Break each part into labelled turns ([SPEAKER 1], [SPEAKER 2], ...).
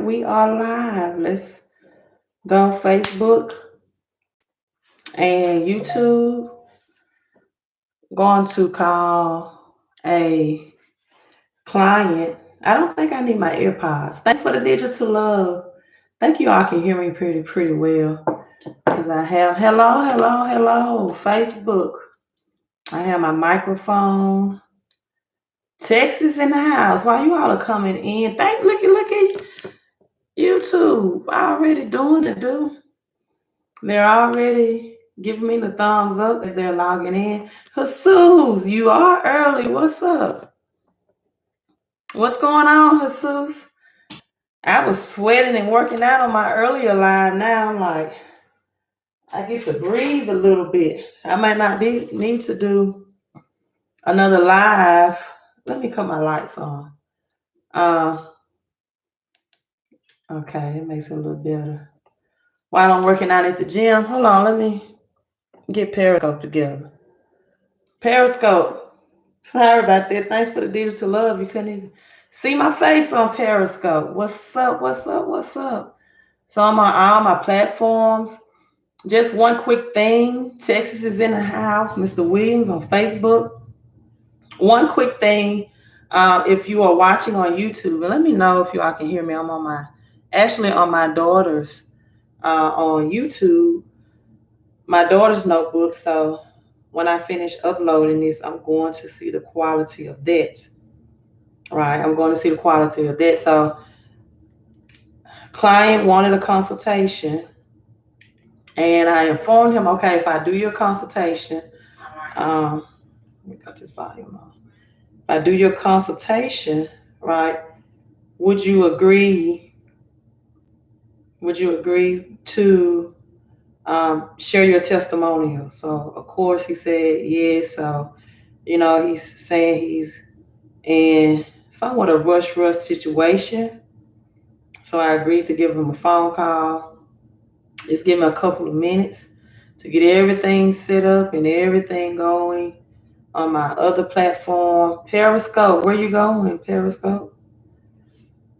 [SPEAKER 1] we are live. Let's go Facebook and YouTube. Going to call a client. I don't think I need my AirPods. Thanks for the digital love. Thank you all can hear me pretty well. Because I have hello, Facebook. I have my microphone. Texas in the house. While you all are coming in, look at YouTube already doing the do. They're already giving me the thumbs up as they're logging in. Jesus, you are early. What's up? What's going on, Jesus? I was sweating and working out on my earlier live. Now I'm like, I get to breathe a little bit. I might not need to do another live. Let me cut my lights on. Okay, it makes it a little better. While I'm working out at the gym, hold on, let me get Periscope together. Periscope. Sorry about that. Thanks for the digital love. You couldn't even see my face on Periscope. What's up? So I'm on all my platforms. Just one quick thing. Texas is in the house. Mr. Williams on Facebook. One quick thing. If you are watching on YouTube, and let me know if you all can hear me. I'm on my daughter's on YouTube, my daughter's notebook. So when I finish uploading this, I'm going to see the quality of that. Right, I'm going to see the quality of that. So client wanted a consultation, and I informed him, okay, if I do your consultation, let me cut this volume off. If I do your consultation, right, would you agree to share your testimonial? So of course he said yes. So he's saying he's in somewhat a rush situation. So I agreed to give him a phone call. Just give him a couple of minutes to get everything set up and everything going on my other platform. Periscope, where you going, Periscope?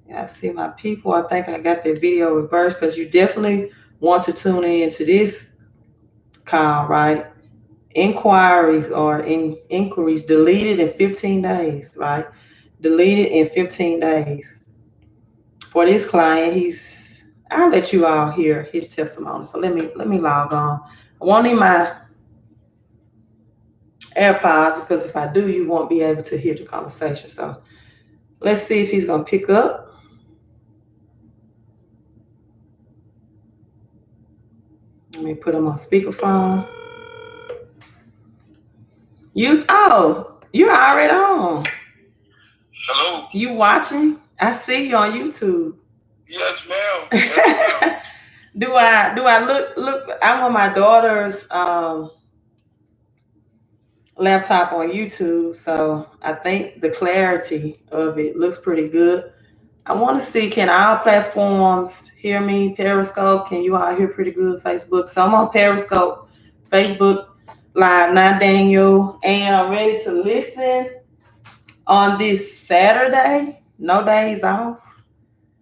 [SPEAKER 1] Yeah, I see my people. I think I got their video reversed because you definitely want to tune in to this call, right? Inquiries deleted in 15 days, right? Deleted in 15 days. For this client, I'll let you all hear his testimony. So let me log on. I won't need my AirPods because if I do, you won't be able to hear the conversation. So let's see if he's gonna pick up. Let me put him on speakerphone. You're already on.
[SPEAKER 2] Hello.
[SPEAKER 1] You watching? I see you on YouTube.
[SPEAKER 2] Yes, ma'am. Yes, ma'am.
[SPEAKER 1] Do I look? I'm on my daughter's laptop on YouTube, so I think the clarity of it looks pretty good. I want to see, can our platforms hear me? Periscope, can you all hear pretty good? Facebook. So I'm on Periscope, Facebook Live now, Daniel, and I'm ready to listen on this Saturday. No days off.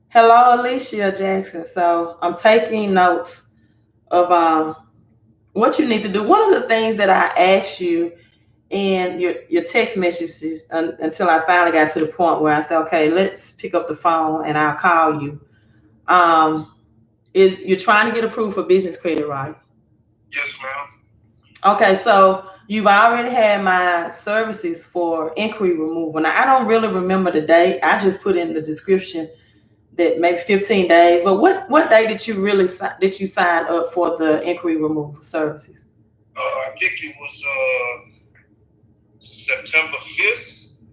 [SPEAKER 1] Hello, Alicia Jackson. So I'm taking notes of what you need to do. One of the things that I asked you in your text messages until I finally got to the point where I said, okay, let's pick up the phone and I'll call you. Is you're trying to get approved for business credit, right?
[SPEAKER 2] Yes, ma'am.
[SPEAKER 1] Okay, so you've already had my services for inquiry removal. Now, I don't really remember the date. I just put in the description that maybe 15 days. But what day did you sign up for the inquiry removal services?
[SPEAKER 2] I think it was September 5th.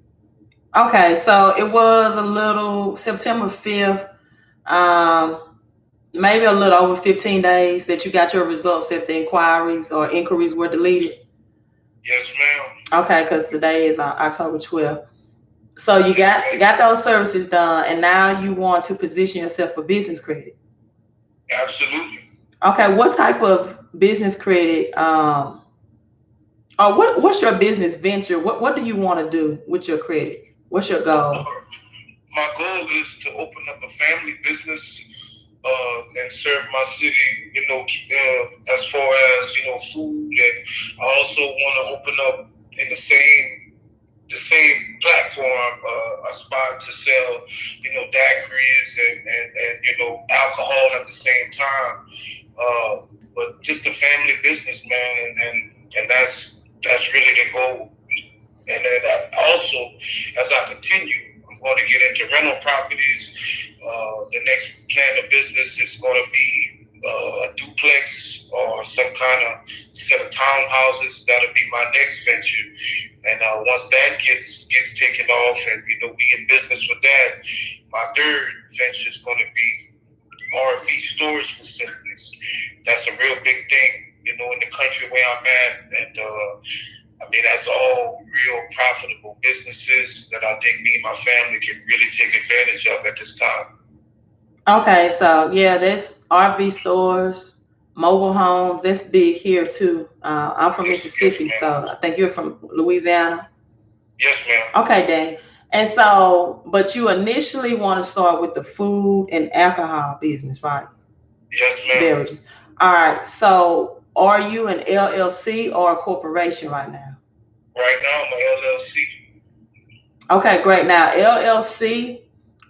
[SPEAKER 1] Okay, so it was a little September 5th, maybe a little over 15 days that you got your results that the inquiries were deleted.
[SPEAKER 2] Yes, ma'am.
[SPEAKER 1] Okay, because today is October 12th. So you got those services done, and now you want to position yourself for business credit.
[SPEAKER 2] Absolutely.
[SPEAKER 1] Okay, what type of business credit? What's your business venture? What do you want to do with your credit? What's your goal?
[SPEAKER 2] my goal is to open up a family business and serve my city, as far as, food. And I also want to open up in the same platform, a spot to sell, daiquiris and alcohol at the same time. But just a family business, man, and that's really the goal. And then also, as I continue, I'm going to get into rental properties. The next plan of business is going to be a duplex or some kind of set of townhouses. That'll be my next venture. And once that gets taken off, and we in business with that, my third venture is going to be RV storage facilities. That's a real big thing, in the country where I'm at, and that's all real profitable businesses that I think me and my family can really take advantage of at this time.
[SPEAKER 1] Okay, so yeah, there's RV stores, mobile homes. That's big here too. I'm from Mississippi, so I think you're from Louisiana.
[SPEAKER 2] Yes, ma'am.
[SPEAKER 1] Okay, Dane. And so, but you initially want to start with the food and alcohol business, right?
[SPEAKER 2] Yes, ma'am.
[SPEAKER 1] Beverages. All right. So, are you an LLC or a corporation right now?
[SPEAKER 2] Right now, I'm an LLC.
[SPEAKER 1] Okay, great. Now, LLC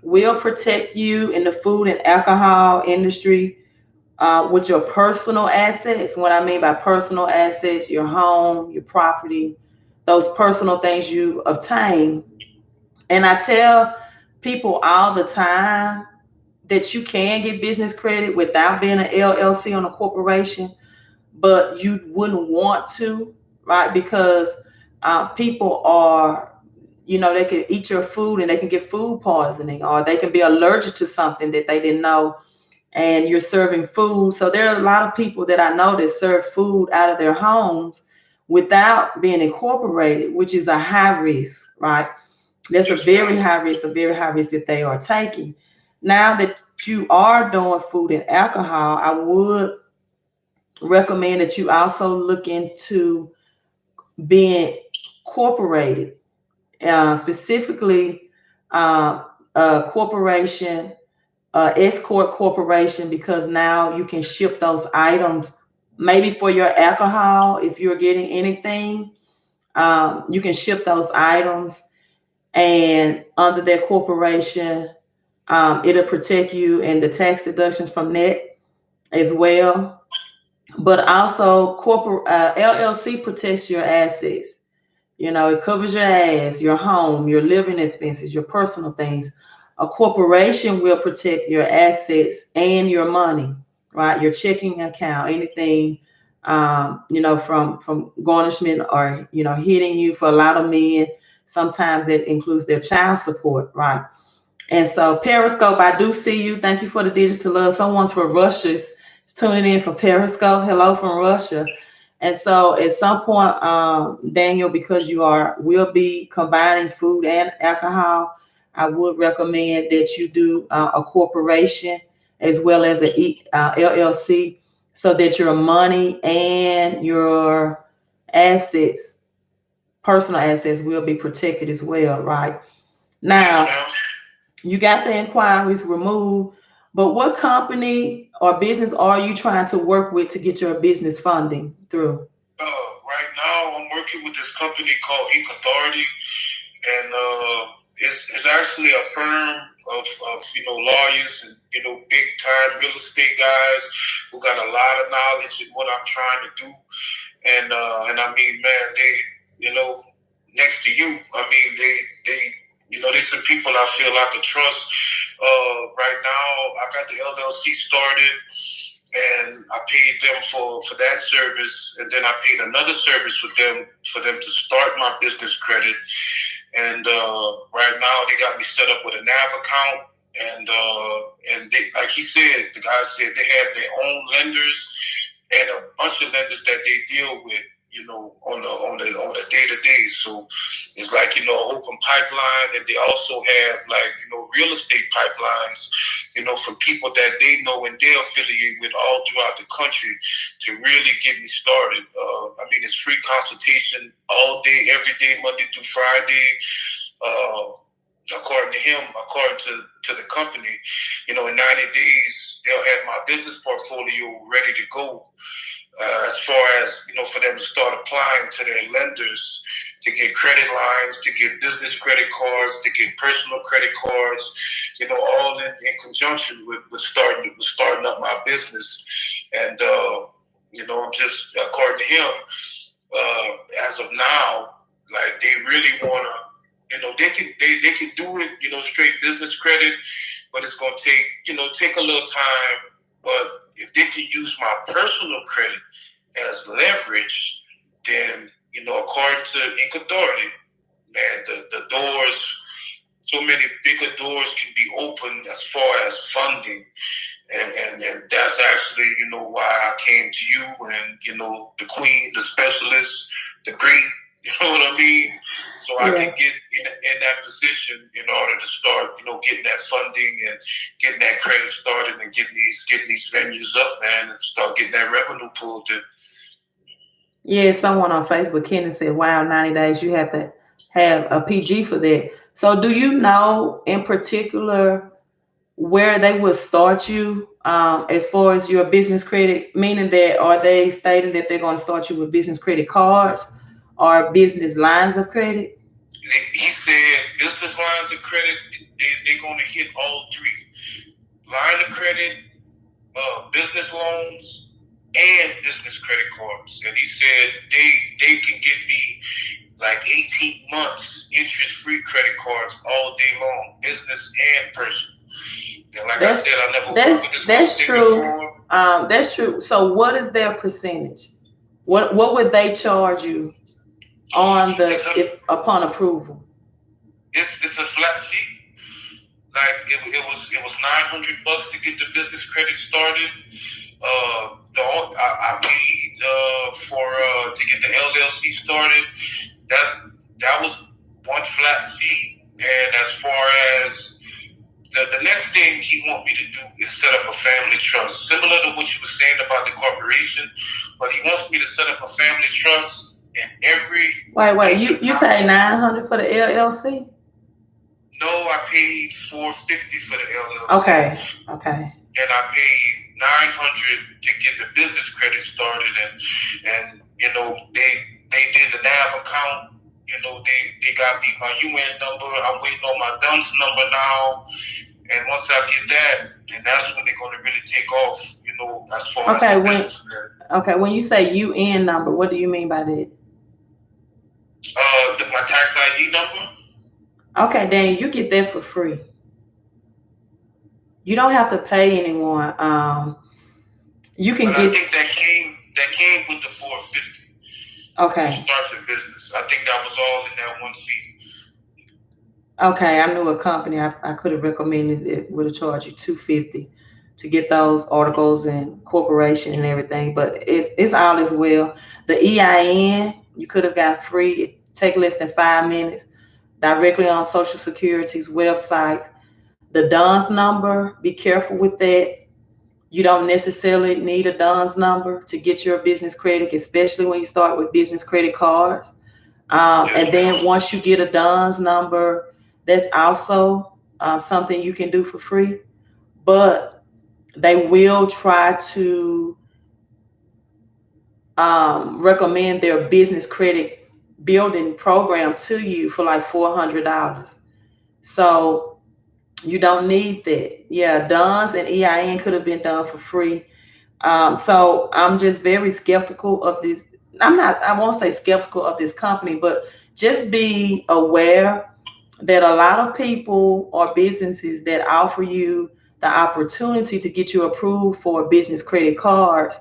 [SPEAKER 1] will protect you in the food and alcohol industry with your personal assets. What I mean by personal assets, your home, your property, those personal things you obtain. And I tell people all the time that you can get business credit without being an LLC on a corporation, but you wouldn't want to, right? Because people are, they can eat your food and they can get food poisoning, or they can be allergic to something that they didn't know, and you're serving food. So there are a lot of people that I know that serve food out of their homes without being incorporated, which is a high risk, right? There's a very high risk that they are taking. Now that you are doing food and alcohol, I would recommend that you also look into being corporated, specifically a corporation, S-Corp corporation, because now you can ship those items. Maybe for your alcohol, if you're getting anything, you can ship those items, and under that corporation, it'll protect you and the tax deductions from that as well. But also, LLC protects your assets. It covers your ass, your home, your living expenses, your personal things. A corporation will protect your assets and your money, right? Your checking account, anything, from garnishment or, hitting you. For a lot of men, sometimes that includes their child support, right? And so Periscope, I do see you. Thank you for the digital love. Someone's from Russia is tuning in for Periscope. Hello from Russia. And so at some point, Daniel, because will be combining food and alcohol, I would recommend that you do a corporation as well as a LLC, so that your money and your assets, personal assets, will be protected as well, right? Now, you got the inquiries removed, but what company or business are you trying to work with to get your business funding through?
[SPEAKER 2] Right now, I'm working with this company called 𝙭𝙚𝙚𝙚𝙚, and it's actually a firm of lawyers and big time real estate guys who got a lot of knowledge in what I'm trying to do, and I mean, man, they next to you, I mean, they there's some people I feel I could trust. Right now, I got the LLC started, and I paid them for that service, and then I paid another service with them for them to start my business credit. And right now, they got me set up with a NAV account, and they, like he said, the guy said they have their own lenders and a bunch of lenders that they deal with, on the day-to-day. So it's like, open pipeline, and they also have real estate pipelines, from people that they know and they're affiliated with all throughout the country to really get me started. I mean, it's free consultation all day, every day, Monday through Friday. according to him, according to the company, in 90 days, they'll have my business portfolio ready to go. As far as, for them to start applying to their lenders to get credit lines, to get business credit cards, to get personal credit cards, all in conjunction with starting up my business. And, I'm just, according to him, as of now, like they really want to, they can do it, straight business credit, but it's going to take a little time. But if they can use my personal credit as leverage, then, according to Inc. Authority, man, the doors, so many bigger doors can be opened as far as funding. And that's actually, why I came to you and, the queen, the specialist, the great, you know what I mean? So I can get in that position in order to start, getting that funding and getting that credit started and getting these venues up, man, and start getting that revenue pulled in.
[SPEAKER 1] Yeah, someone on Facebook, Kenny, said, wow, 90 days, you have to have a PG for that. So do you know in particular where they will start you as far as your business credit, meaning that are they stating that they're going to start you with business credit cards or business lines of credit?
[SPEAKER 2] He said business lines of credit, they're going to hit all three. Line of credit, business loans, and business credit cards. And he said they can give me like 18 months interest-free credit cards all day long, business and personal. And like I said, I never worked with this
[SPEAKER 1] that's true. Before. That's true. So what is their percentage? What would they charge you on upon approval?
[SPEAKER 2] It's a flat fee. Like it was $900 to get the business credit started. I paid for to get the LLC started. That was one flat fee. And as far as the next thing he wants me to do is set up a family trust, similar to what you were saying about the corporation. But he wants me to set up a family trust in every.
[SPEAKER 1] Wait, you pay $900 for the LLC?
[SPEAKER 2] No, I paid $450 for the LLC.
[SPEAKER 1] Okay.
[SPEAKER 2] And I paid $900 to get the business credit started, and they did the NAV account. They got me my UN number. I'm waiting on my DUNS number now. And once I get that, then that's when they're going to really take off. As far as the business.
[SPEAKER 1] Okay, when you say UN number, what do you mean by that?
[SPEAKER 2] My tax ID number.
[SPEAKER 1] Okay, then you get that for free. You don't have to pay anyone. You can get.
[SPEAKER 2] I think that came with the $450.
[SPEAKER 1] Okay.
[SPEAKER 2] To start the business, I think that was all in that one fee.
[SPEAKER 1] Okay, I knew a company I could have recommended it would have charged you $250 to get those articles and corporation and everything, but it's all as well. The EIN you could have got free. It take less than 5 minutes directly on Social Security's website. The DUNS number, be careful with that. You don't necessarily need a DUNS number to get your business credit, especially when you start with business credit cards. And then once you get a DUNS number, that's also something you can do for free. But they will try to recommend their business credit building program to you for like $400. So you don't need that. Yeah, DUNS and EIN could have been done for free. So I'm just very skeptical of this. I won't say skeptical of this company, but just be aware that a lot of people or businesses that offer you the opportunity to get you approved for business credit cards,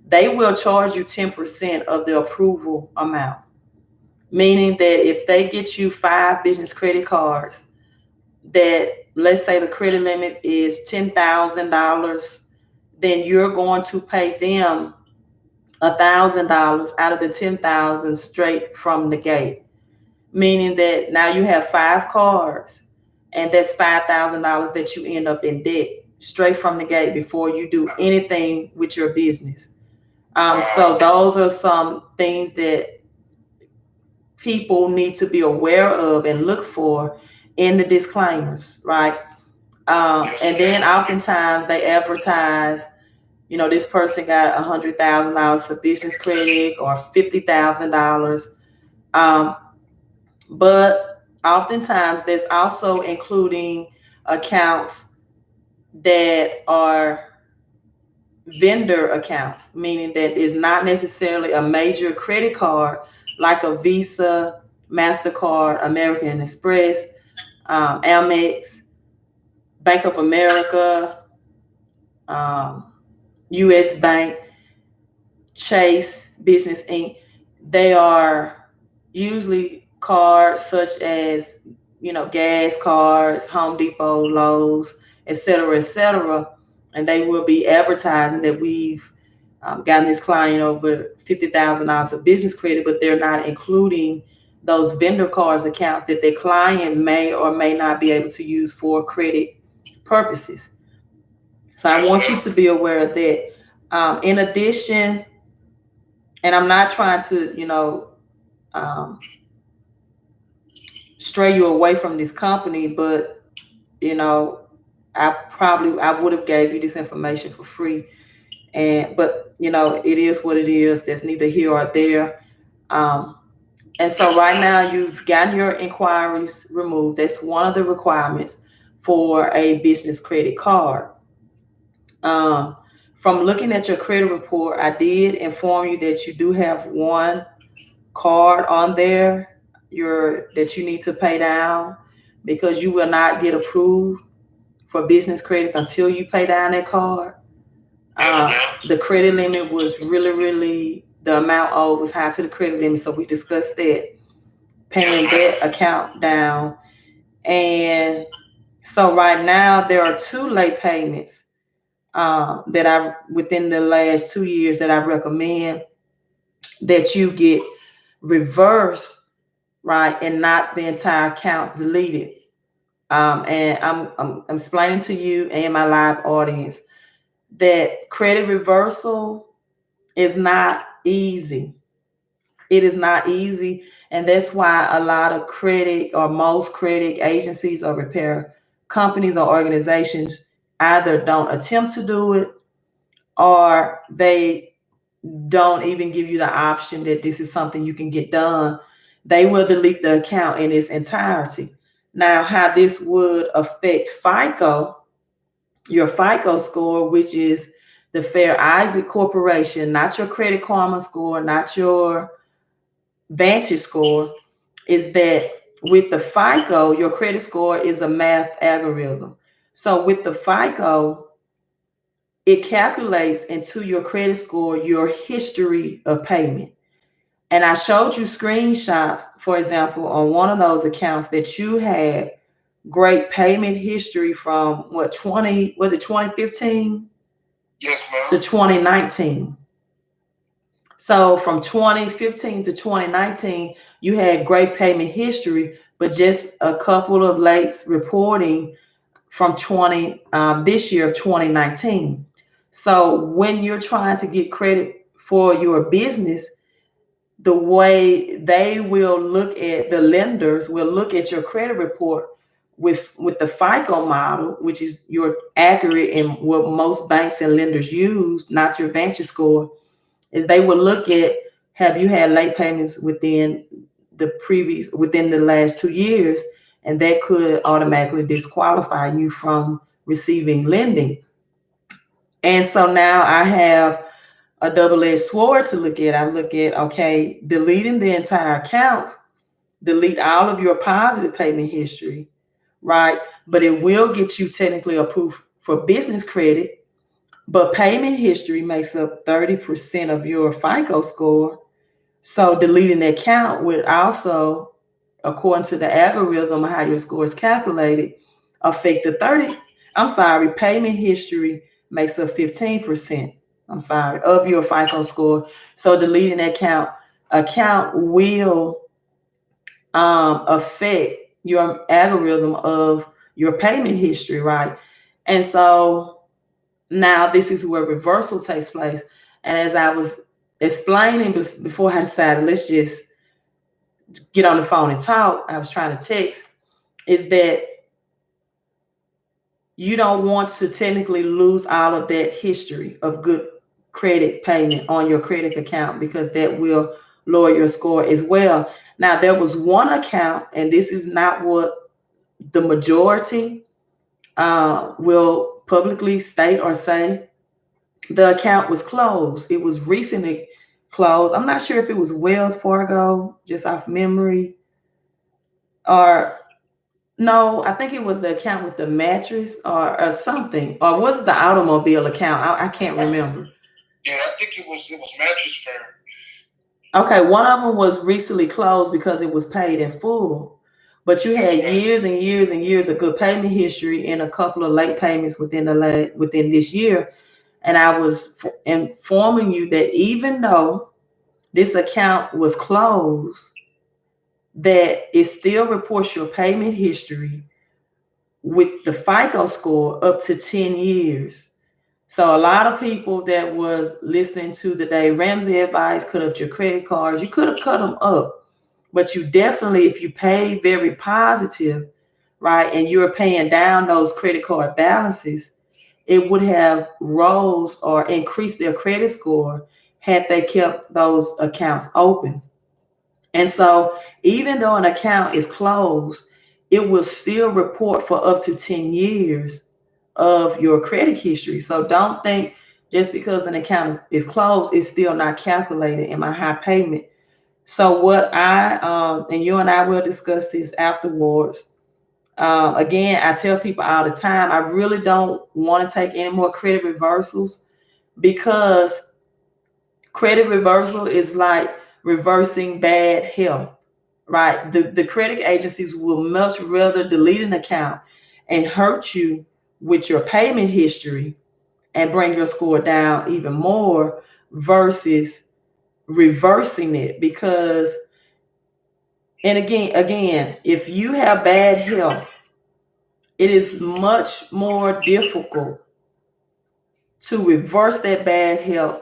[SPEAKER 1] they will charge you 10% of the approval amount. Meaning that if they get you 5 business credit cards, that let's say the credit limit is $10,000, then you're going to pay them $1,000 out of the $10,000 straight from the gate. Meaning that now you have 5 cards, and that's $5,000 that you end up in debt straight from the gate before you do anything with your business. So those are some things that people need to be aware of and look for in the disclaimers, right? And then oftentimes they advertise, this person got $100,000 for business credit or $50,000. But oftentimes there's also including accounts that are vendor accounts, meaning that is not necessarily a major credit card like a Visa, MasterCard, American Express, Amex, Bank of America, U.S. Bank, Chase, Business Inc. They are usually cards such as, gas cards, Home Depot, Lowe's, etc., etc. And they will be advertising that we've gotten this client over $50,000 of business credit, but they're not including those vendor cards accounts that the client may or may not be able to use for credit purposes. So I want you to be aware of that. In addition, and I'm not trying to, stray you away from this company, but, I would have gave you this information for free. But it is what it is. There's neither here or there. And so right now you've gotten your inquiries removed. That's one of the requirements for a business credit card. From looking at your credit report, I did inform you that you do have one card on there that you need to pay down, because you will not get approved for business credit until you pay down that card. The credit limit was really, the amount owed was high to the credit limit, so we discussed that, paying that account down. And so right now there are 2 late payments that within the last 2 years that I recommend that you get reversed, right, and not the entire accounts deleted. And I'm explaining to you and my live audience that credit reversal is not easy. It is not easy. And that's why a lot of credit, or most credit agencies or repair companies or organizations, either don't attempt to do it, or they don't even give you the option that this is something you can get done. They will delete the account in its entirety. Now, how this would affect FICO, your FICO score, which is the 𝑘𝙧𝙚𝙚𝙚𝙚 Corporation, not your Credit Karma score, not your Vantage score, is that with the FICO, your credit score is a math algorithm. So with the FICO, it calculates into your credit score your history of payment. And I showed you screenshots, for example, on one of those accounts that you had great payment history from was it 2015?
[SPEAKER 2] Yes, ma'am.
[SPEAKER 1] To 2019. So from 2015 to 2019, you had great payment history, but just a couple of late reporting from this year of 2019. So when you're trying to get credit for your business, the way they will look at, the lenders will look at your credit report with the FICO model, which is your accurate and what most banks and lenders use, not your Vantage score, is they will look at, have you had late payments within the last 2 years, and that could automatically disqualify you from receiving lending. And so now I have a double-edged sword to look at. I look at, okay, deleting the entire account, delete all of your positive payment history, right? But it will get you technically approved for business credit, but payment history makes up 30% of your FICO score. So deleting the account would also, according to the algorithm of how your score is calculated, affect payment history makes up 15%, of your FICO score. So deleting that account will affect your algorithm of your payment history, right? And so now this is where reversal takes place. And as I was explaining before I decided, let's just get on the phone and talk, I was trying to text, is that you don't want to technically lose all of that history of good credit payment on your credit account, because that will lower your score as well. Now, there was one account, and this is not what the majority will publicly state or say. The account was closed. It was recently closed. I'm not sure if it was Wells Fargo, just off memory, or no, I think it was the account with the mattress or something. Or was it the automobile account? I can't remember.
[SPEAKER 2] Yeah, I think it was Mattress Firm.
[SPEAKER 1] Okay, one of them was recently closed because it was paid in full. But you had years and years and years of good payment history and a couple of late payments within this year. And I was informing you that even though this account was closed, that it still reports your payment history with the FICO score up to 10 years. So a lot of people that was listening to the Ď Ramsey advice, cut up your credit cards, you could have cut them up, but you definitely, if you pay very positive, right, and you're paying down those credit card balances, it would have rose or increased their credit score had they kept those accounts open. And so even though an account is closed, it will still report for up to 10 years of your credit history. So don't think just because an account is closed, it's still not calculated in my high payment. So what and you and I will discuss this afterwards. Again, I tell people all the time, I really don't want to take any more credit reversals, because credit reversal is like reversing bad health, right? The credit agencies will much rather delete an account and hurt you with your payment history and bring your score down even more versus reversing it. Because, and again, if you have bad health, it is much more difficult to reverse that bad health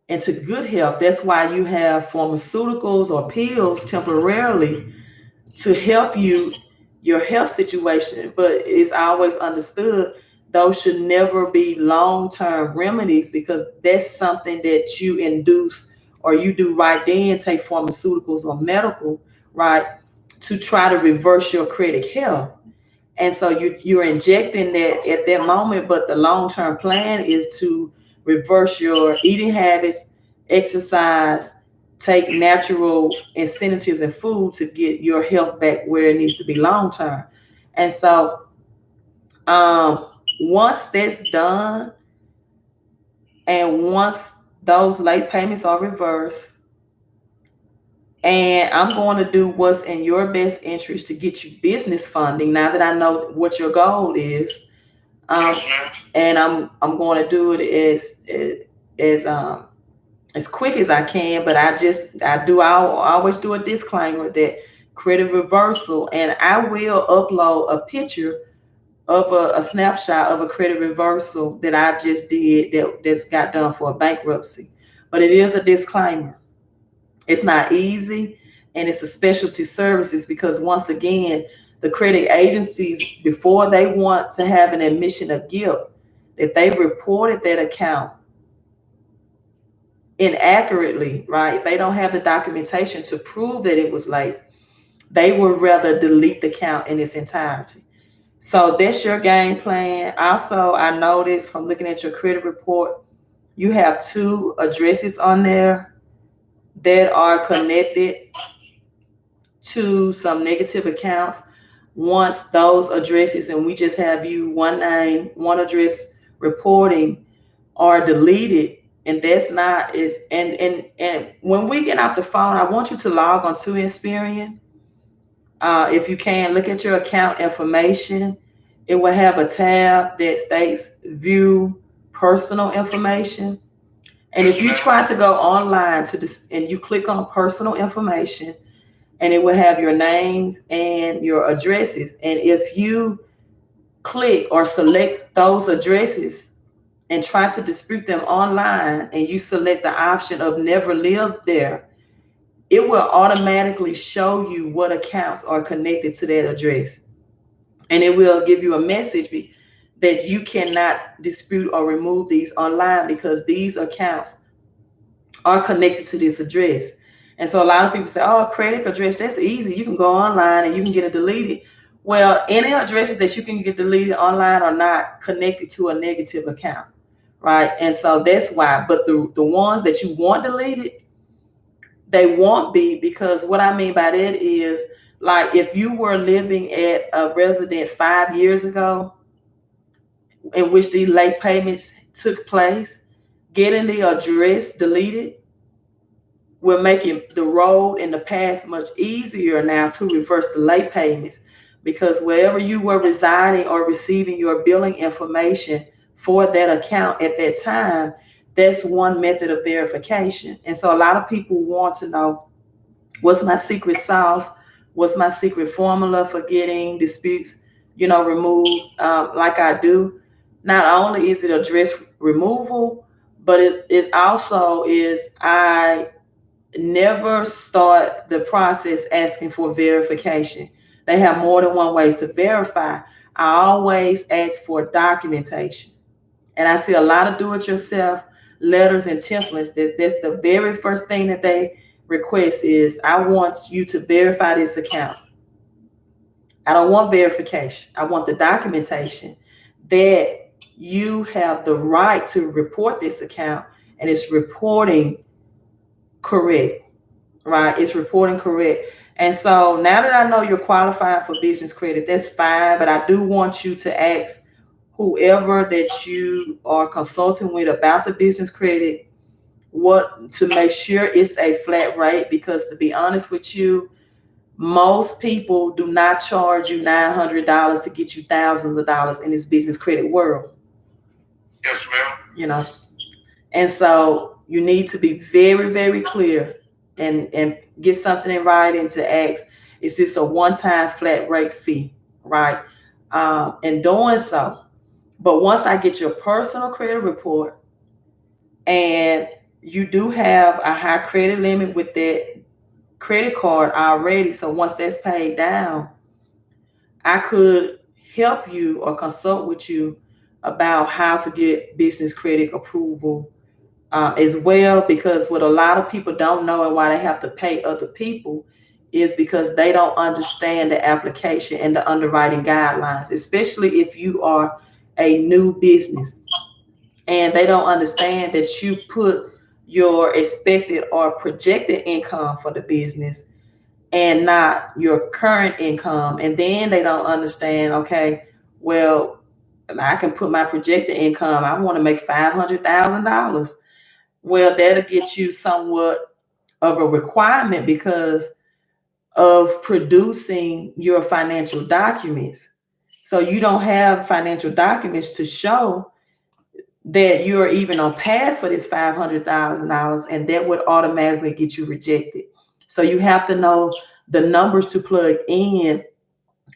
[SPEAKER 1] into good health. That's why you have pharmaceuticals or pills temporarily to help your health situation. But it's always understood those should never be long-term remedies, because that's something that you induce or you do right then, take pharmaceuticals or medical, right, to try to reverse your credit health. And so you're injecting that at that moment, but the long-term plan is to reverse your eating habits, exercise, take natural incentives and food to get your health back where it needs to be long-term. And so once that's done, and once those late payments are reversed, and I'm going to do what's in your best interest to get you business funding, now that I know what your goal is. And I'm going to do it as quick as I can. But I always do a disclaimer that credit reversal, and I will upload a picture of a snapshot of a credit reversal that I just did that's got done for a bankruptcy. But it is a disclaimer. It's not easy, and it's a specialty services, because once again, the credit agencies, before they want to have an admission of guilt, if they've reported that account inaccurately, right, if they don't have the documentation to prove that it was late, they would rather delete the account in its entirety. So that's your game plan. Also, I noticed from looking at your credit report, you have 2 addresses on there that are connected to some negative accounts. Once those addresses, and we just have you one name, one address reporting, are deleted, and that's not is and when we get off the phone, I want you to log on to Experian. If you can, look at your account information. It will have a tab that states view personal information. And if you try to go online to this and you click on personal information, and it will have your names and your addresses. And if you click or select those addresses and try to dispute them online, and you select the option of never lived there, it will automatically show you what accounts are connected to that address. and it will give you a message that you cannot dispute or remove these online because these accounts are connected to this address. And so a lot of people say, oh, credit address, that's easy. You can go online and you can get it deleted. Well, any addresses that you can get deleted online are not connected to a negative account, right? And so that's why. But the ones that you want deleted, they won't be, because what I mean by that is, like, if you were living at a resident 5 years ago in which these late payments took place, getting the address deleted will make it the road and the path much easier now to reverse the late payments, because wherever you were residing or receiving your billing information for that account at that time, that's one method of verification. And so a lot of people want to know, what's my secret sauce? What's my secret formula for getting disputes, removed, like I do? Not only is it address removal, but it also is, I never start the process asking for verification. They have more than one ways to verify. I always ask for documentation. And I see a lot of do-it-yourself letters and templates. That's the very first thing that they request is, I want you to verify this account. I don't want verification. I want the documentation that you have the right to report this account and it's reporting correct. Right, it's reporting correct. And so now that I know you're qualified for business credit, that's fine. But I do want you to ask whoever that you are consulting with about the business credit, what, to make sure it's a flat rate. Because to be honest with you, most people do not charge you $900 to get you thousands of dollars in this business credit world.
[SPEAKER 2] Yes, ma'am.
[SPEAKER 1] And so you need to be very, very clear and get something in writing to ask, is this a one-time flat rate fee, right? And doing so. But once I get your personal credit report and you do have a high credit limit with that credit card already, so once that's paid down, I could help you or consult with you about how to get business credit approval as well. Because what a lot of people don't know and why they have to pay other people is because they don't understand the application and the underwriting guidelines, especially if you are a new business and they don't understand that you put your expected or projected income for the business and not your current income. And then they don't understand, okay, well, I can put my projected income, I want to make $500,000. Well, that'll get you somewhat of a requirement because of producing your financial documents. So you don't have financial documents to show that you're even on path for this $500,000, and that would automatically get you rejected. So you have to know the numbers to plug in,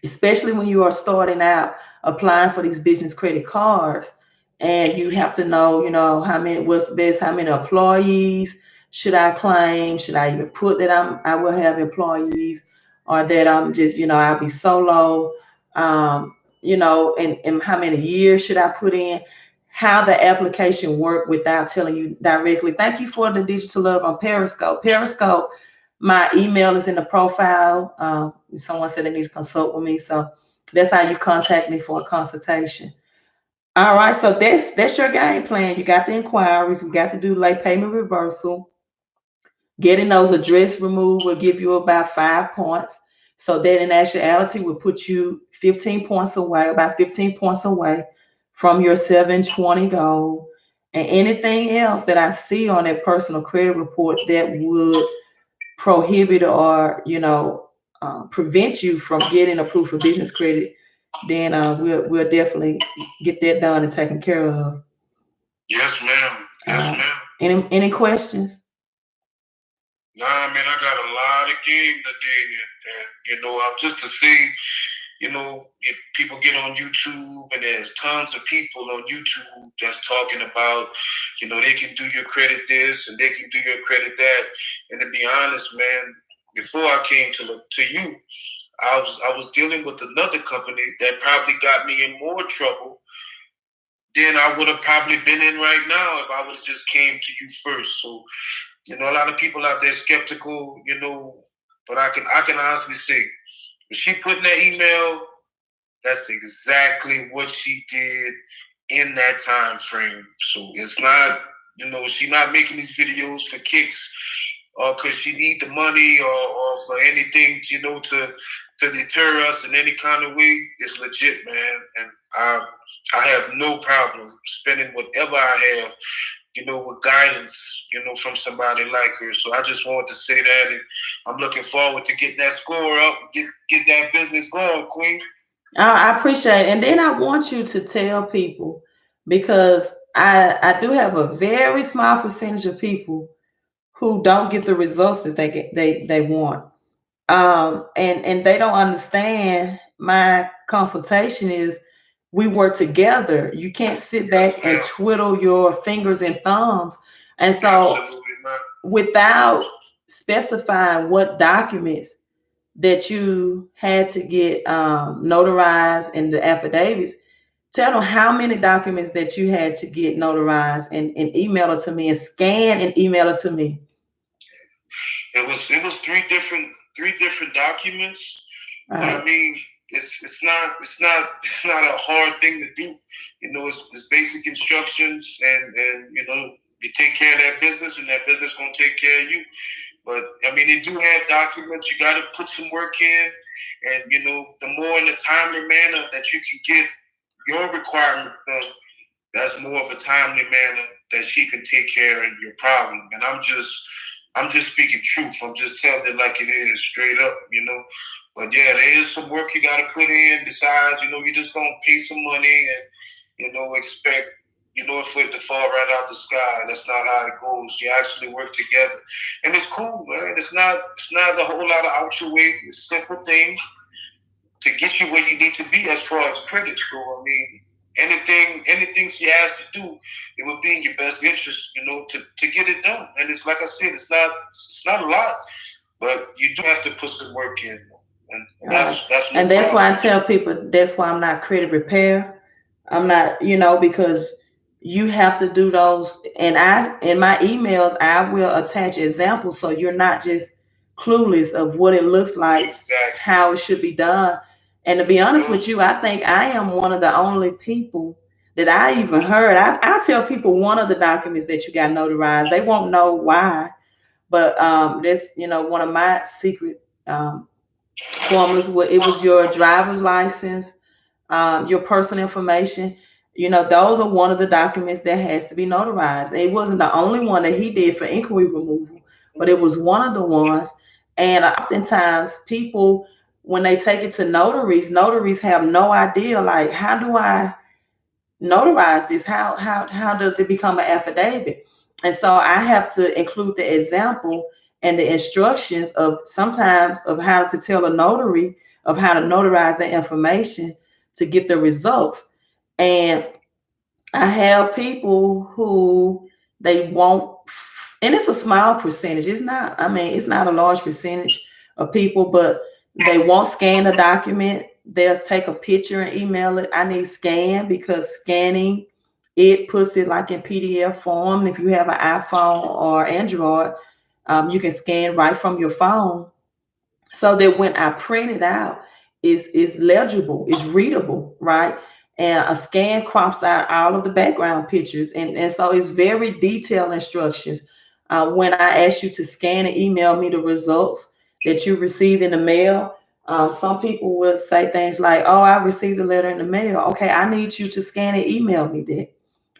[SPEAKER 1] especially when you are starting out applying for these business credit cards. And you have to know, how many, what's best, how many employees should I claim? Should I even put that I will have employees, or that I'm just, I'll be solo, and how many years should I put in? How the application work without telling you directly. Thank you for the digital love on Periscope. Periscope, my email is in the profile. Someone said they need to consult with me. So that's how you contact me for a consultation. All right. So that's your game plan. You got the inquiries. We got to do late payment reversal. Getting those address removed will give you about 5 points. So that in actuality will put you 15 points away, about 15 points away from your 720 goal. And anything else that I see on that personal credit report that would prohibit or prevent you from getting approved for business credit, then we'll definitely get that done and taken care of.
[SPEAKER 2] Yes, ma'am. Yes, ma'am.
[SPEAKER 1] Any questions?
[SPEAKER 2] Nah, man, I got a lot of game today, and I'm just to see, if people get on YouTube, and there's tons of people on YouTube that's talking about, they can do your credit this and they can do your credit that. And to be honest, man, before I came to you, I was dealing with another company that probably got me in more trouble than I would have probably been in right now if I would have just came to you first. So, you know, a lot of people out there skeptical, you know, but I can honestly say, when she put in that email, that's exactly what she did in that time frame. So it's not, you know, she's not making these videos for kicks or because she need the money or for anything, you know, to deter us in any kind of way. It's legit, man. And I have no problem spending whatever I have, you know, with guidance, you know, from somebody like her. So I just wanted to say that, and I'm looking forward to getting that score up, get that business going, Queen.
[SPEAKER 1] I appreciate it. And then I want you to tell people, because I do have a very small percentage of people who don't get the results that they want. And they don't understand my consultation is we work together. You can't sit back and twiddle your fingers and thumbs. And so without specifying what documents that you had to get notarized in the affidavits, tell them how many documents that you had to get notarized and email it to me, and scan and email it to me.
[SPEAKER 2] It was three different documents. Right. But I mean, it's not a hard thing to do. You know, it's basic instructions, and you know, you take care of that business, and that business gonna take care of you. But I mean, they do have documents. You got to put some work in, and you know, the more in a timely manner that you can get your requirements done, that's more of a timely manner that she can take care of your problem. And I'm just speaking truth. I'm just telling it like it is, straight up, you know. But yeah, there is some work you got to put in. Besides, you know, you just don't pay some money and, you know, expect, you know, for it to fall right out the sky. That's not how it goes. You actually work together, and it's cool, man. It's not a whole lot of out your way. It's simple things to get you where you need to be as far as credit score. I mean, anything she has to do, it would be in your best interest, you know, to get it done. And it's like I said, it's not a lot, but you do have to put some work in. And that's
[SPEAKER 1] why I tell people, that's why I'm not credit repair. I'm not, you know, because you have to do those. And in my emails, I will attach examples so you're not just clueless of what it looks like, exactly, how it should be done. And to be honest with you, I think I am one of the only people that I even heard. I tell people one of the documents that you got notarized. They won't know why, but this, you know, one of my secret formulas, it was your driver's license, your personal information. You know, those are one of the documents that has to be notarized. It wasn't the only one that he did for inquiry removal, but it was one of the ones. And oftentimes people, when they take it to notaries have no idea, like, how do I notarize this? How does it become an affidavit? And so I have to include the example and the instructions of sometimes of how to tell a notary of how to notarize the information to get the results. And I have people who they won't, and it's a small percentage. It's not, I mean, it's not a large percentage of people, but they won't scan the document. They'll take a picture and email it. I need scan, because scanning, it puts it like in PDF form. If you have an iPhone or Android, you can scan right from your phone, so that when I print it out, it's legible, it's readable, right? And a scan crops out all of the background pictures. And so it's very detailed instructions. When I ask you to scan and email me the results that you received in the mail, some people will say things like, oh, I received a letter in the mail. Okay, I need you to scan and email me that.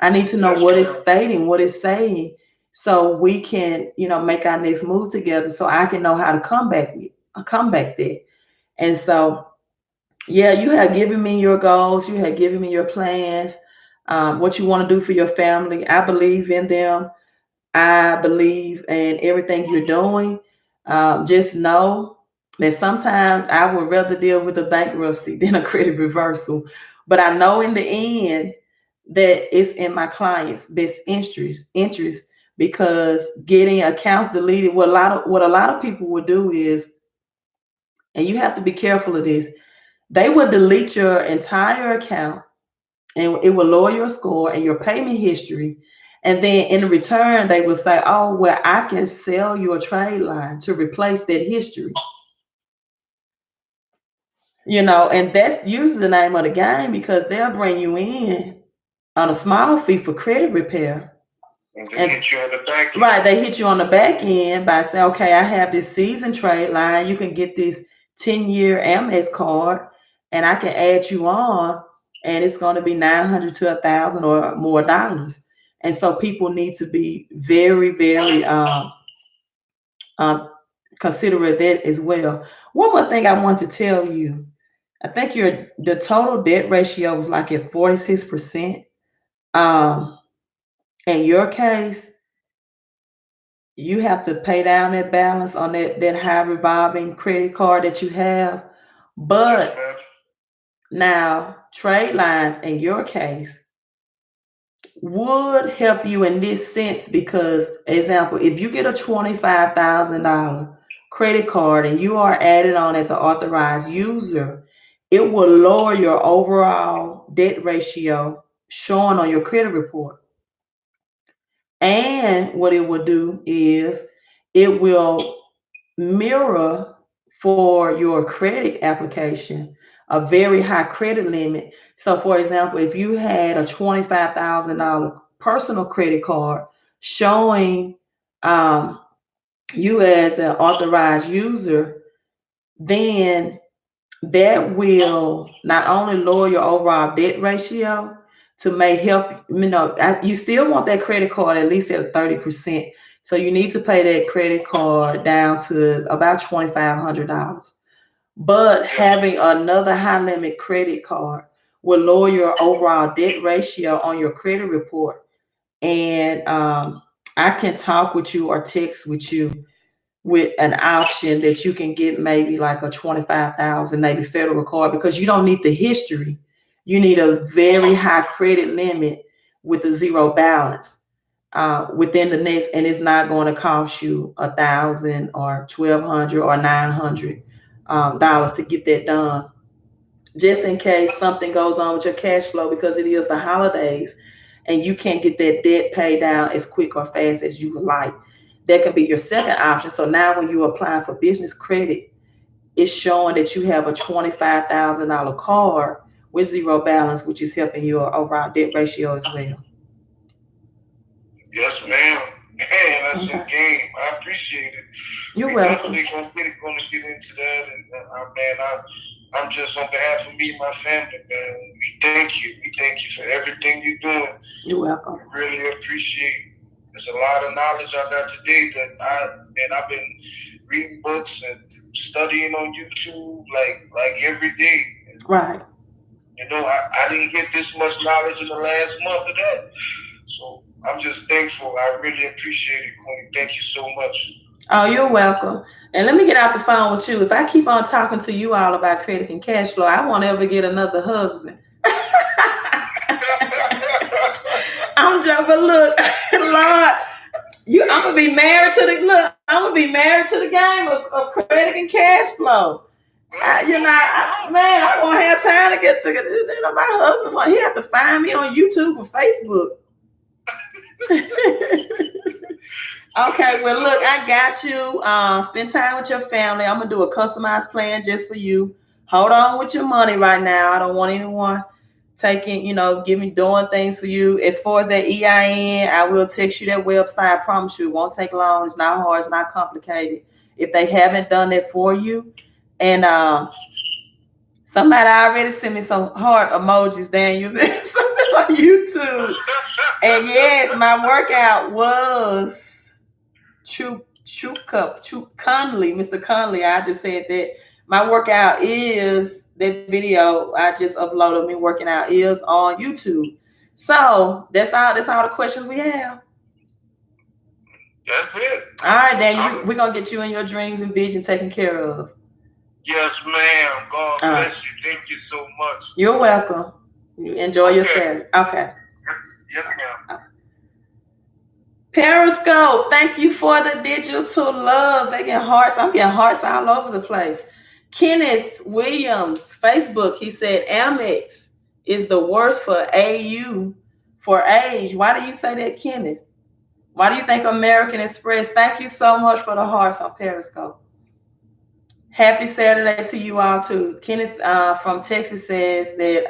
[SPEAKER 1] I need to know what it's stating, what it's saying, so we can, you know, make our next move together, so I can know how to come back there. And so, yeah, you have given me your goals. You have given me your plans, what you want to do for your family. I believe in them. I believe in everything you're doing. Just know that sometimes I would rather deal with a bankruptcy than a credit reversal. But I know in the end that it's in my client's best interest, because getting accounts deleted, what a lot of people would do is and you have to be careful of this, they will delete your entire account and it will lower your score and your payment history. And then in return, they will say, oh, well, I can sell you a trade line to replace that history. And that's usually the name of the game, because they'll bring you in on a small fee for credit repair.
[SPEAKER 2] And they hit you on the back end.
[SPEAKER 1] Right, they hit you on the back end by saying, okay, I have this season trade line. You can get this 10-year Amex card, and I can add you on, and it's going to be $900 to $1,000 or more dollars. And so people need to be very, very considerate of that as well. One more thing I want to tell you. I think the total debt ratio was like at 46%. In your case, you have to pay down that balance on that high revolving credit card that you have. But now trade lines in your case would help you in this sense, because, example, if you get a $25,000 credit card and you are added on as an authorized user, it will lower your overall debt ratio showing on your credit report. And what it will do is it will mirror for your credit application a very high credit limit. So, for example, if you had a $25,000 personal credit card showing you as an authorized user, then that will not only lower your overall debt ratio to may help, you still want that credit card at least at 30%. So you need to pay that credit card down to about $2,500. But having another high limit credit card will lower your overall debt ratio on your credit report. And I can talk with you or text with you with an option that you can get maybe like a 25,000 maybe federal card, because you don't need the history. You need a very high credit limit with a zero balance within the next, and it's not going to cost you $1,000 or $1,200 or $900 dollars to get that done. Just in case something goes on with your cash flow, because it is the holidays and you can't get that debt paid down as quick or fast as you would like. That could be your second option. So now when you apply for business credit, it's showing that you have a $25,000 card with zero balance, which is helping your overall debt ratio as well.
[SPEAKER 2] Yes, ma'am. Man, that's a game. I appreciate it.
[SPEAKER 1] You're welcome.
[SPEAKER 2] Definitely going to get into that. And I'm just, on behalf of me and my family, man, we thank you. We thank you for everything you're doing.
[SPEAKER 1] You're welcome.
[SPEAKER 2] We really appreciate it. There's a lot of knowledge I got today that I've been reading books and studying on YouTube like every day.
[SPEAKER 1] Right.
[SPEAKER 2] I didn't get this much knowledge in the last month of that. So I'm just thankful. I really appreciate it, Queen. Thank you so much.
[SPEAKER 1] Oh, you're welcome. And let me get out the phone with you. If I keep on talking to you all about credit and cash flow, I won't ever get another husband. I'm joking, but look, Lord, I'm gonna be married to the game of credit and cash flow. I won't have time to get to my husband. He have to find me on YouTube or Facebook. Okay, well, look, I got you. Spend time with your family. I'm gonna do a customized plan just for you. Hold on with your money right now. I don't want anyone taking, doing things for you. As far as that EIN, I will text you that website. I promise you, it won't take long. It's not hard. It's not complicated. If they haven't done that for you, and somebody already sent me some heart emojis. Dan, using something on YouTube. And yes, my workout was 𝙏𝙚𝙖𝙘𝙝, Mr. Conley. I just said that. My workout is that video I just uploaded me working out is on YouTube. So that's all the questions we have.
[SPEAKER 2] That's it.
[SPEAKER 1] All right, Dan, we're gonna get you and your dreams and vision taken care of.
[SPEAKER 2] Yes, ma'am. God bless you. Thank you so much.
[SPEAKER 1] You're welcome. You enjoy your Saturday. Okay.
[SPEAKER 2] Yes, ma'am.
[SPEAKER 1] Periscope, thank you for the digital love. They get hearts. I'm getting hearts all over the place. Kenneth Williams, Facebook, he said Amex is the worst for AU for age. Why do you say that, Kenneth? Why do you think American Express? Thank you so much for the hearts on Periscope. Happy Saturday to you all too. Kenneth from Texas says that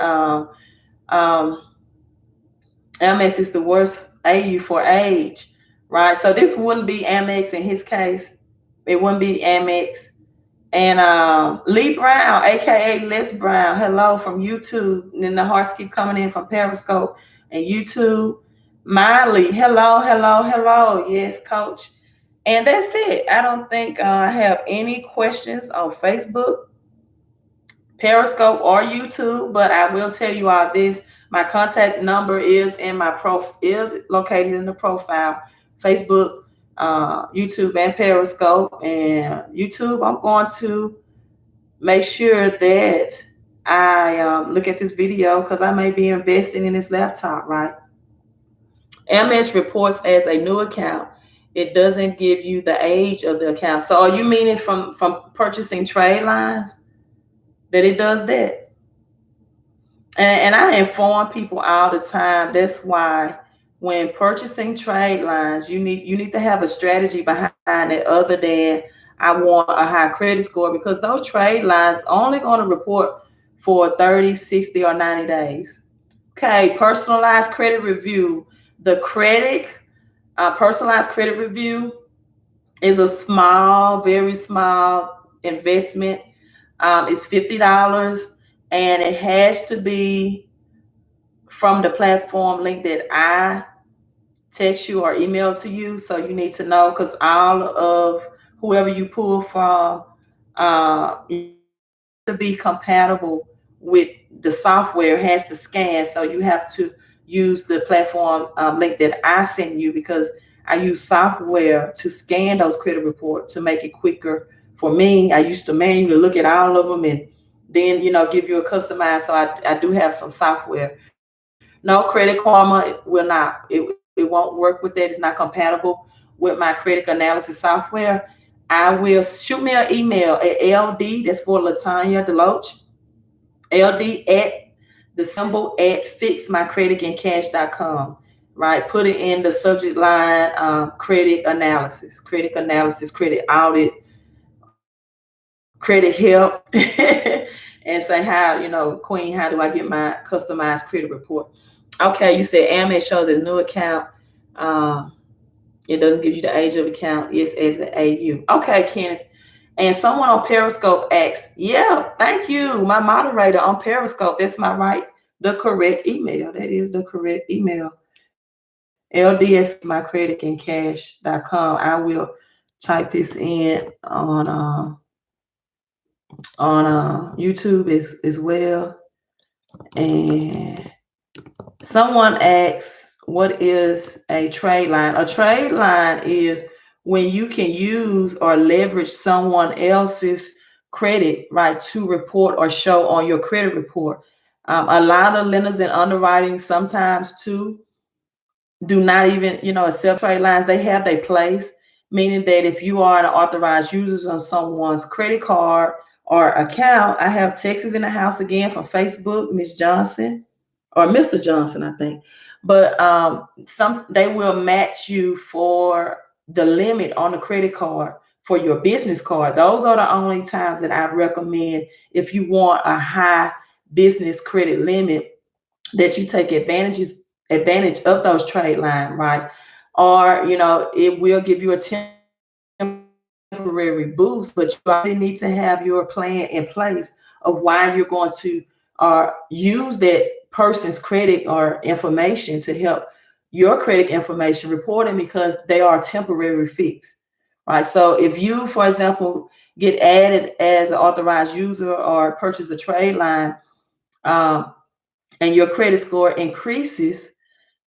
[SPEAKER 1] Amex is the worst AU for age, right? So this wouldn't be Amex in his case. It wouldn't be Amex. And Lee Brown, aka Les Brown, hello from YouTube. And then the hearts keep coming in from Periscope and YouTube. Miley, hello, hello, hello. Yes, coach. And that's it. I don't think I have any questions on Facebook, Periscope, or YouTube, but I will tell you all this. My contact number is in my is located in the profile, Facebook, YouTube, and Periscope. And YouTube, I'm going to make sure that I look at this video because I may be investing in this laptop, right? Amex reports as a new account. It doesn't give you the age of the account. So are you meaning from purchasing trade lines that it does that? And I inform people all the time. That's why when purchasing trade lines, you need to have a strategy behind it other than I want a high credit score, because those trade lines only going to report for 30, 60, or 90 days. Okay, personalized credit review. The personalized credit review is a small, very small investment. It's $50, and it has to be from the platform link that I text you or email to you. So you need to know, because all of whoever you pull from to be compatible with the software, has to scan. So you have to use the platform link that I send you, because I use software to scan those credit reports to make it quicker for me. I used to manually look at all of them and then give you a customized. So I do have some software. No, Credit Karma will not. It won't work with that. It's not compatible with my credit analysis software. I will shoot me an email at LD, that's for Latanya Deloach, LD at the symbol at fixmycreditandcash.com, right? Put it in the subject line, credit analysis, credit audit, credit help, and say how, Queen, how do I get my customized credit report? Okay, you said Amex shows a new account. It doesn't give you the age of account. It's as an AU. Okay, Kenneth. And someone on Periscope asks, yeah, thank you, my moderator on Periscope. That's the correct email. That is the correct email. LDFmycreditandcash.com. I will type this in on YouTube as well. And someone asks, what is a trade line? A trade line is when you can use or leverage someone else's credit, right, to report or show on your credit report. A lot of lenders and underwriting sometimes too do not even, accept trade lines. They have their place, meaning that if you are an authorized user on someone's credit card or account, I have Texas in the house again from Facebook, Miss Johnson, or Mr. Johnson, I think. But they will match you for the limit on the credit card for your business card. Those are the only times that I recommend, if you want a high business credit limit, that you take advantage of those trade line, right? Or, it will give you a temporary boost, but you already need to have your plan in place of why you're going to use that person's credit or information to help your credit information reporting, because they are a temporary fix, right? So if you, for example, get added as an authorized user or purchase a trade line, and your credit score increases,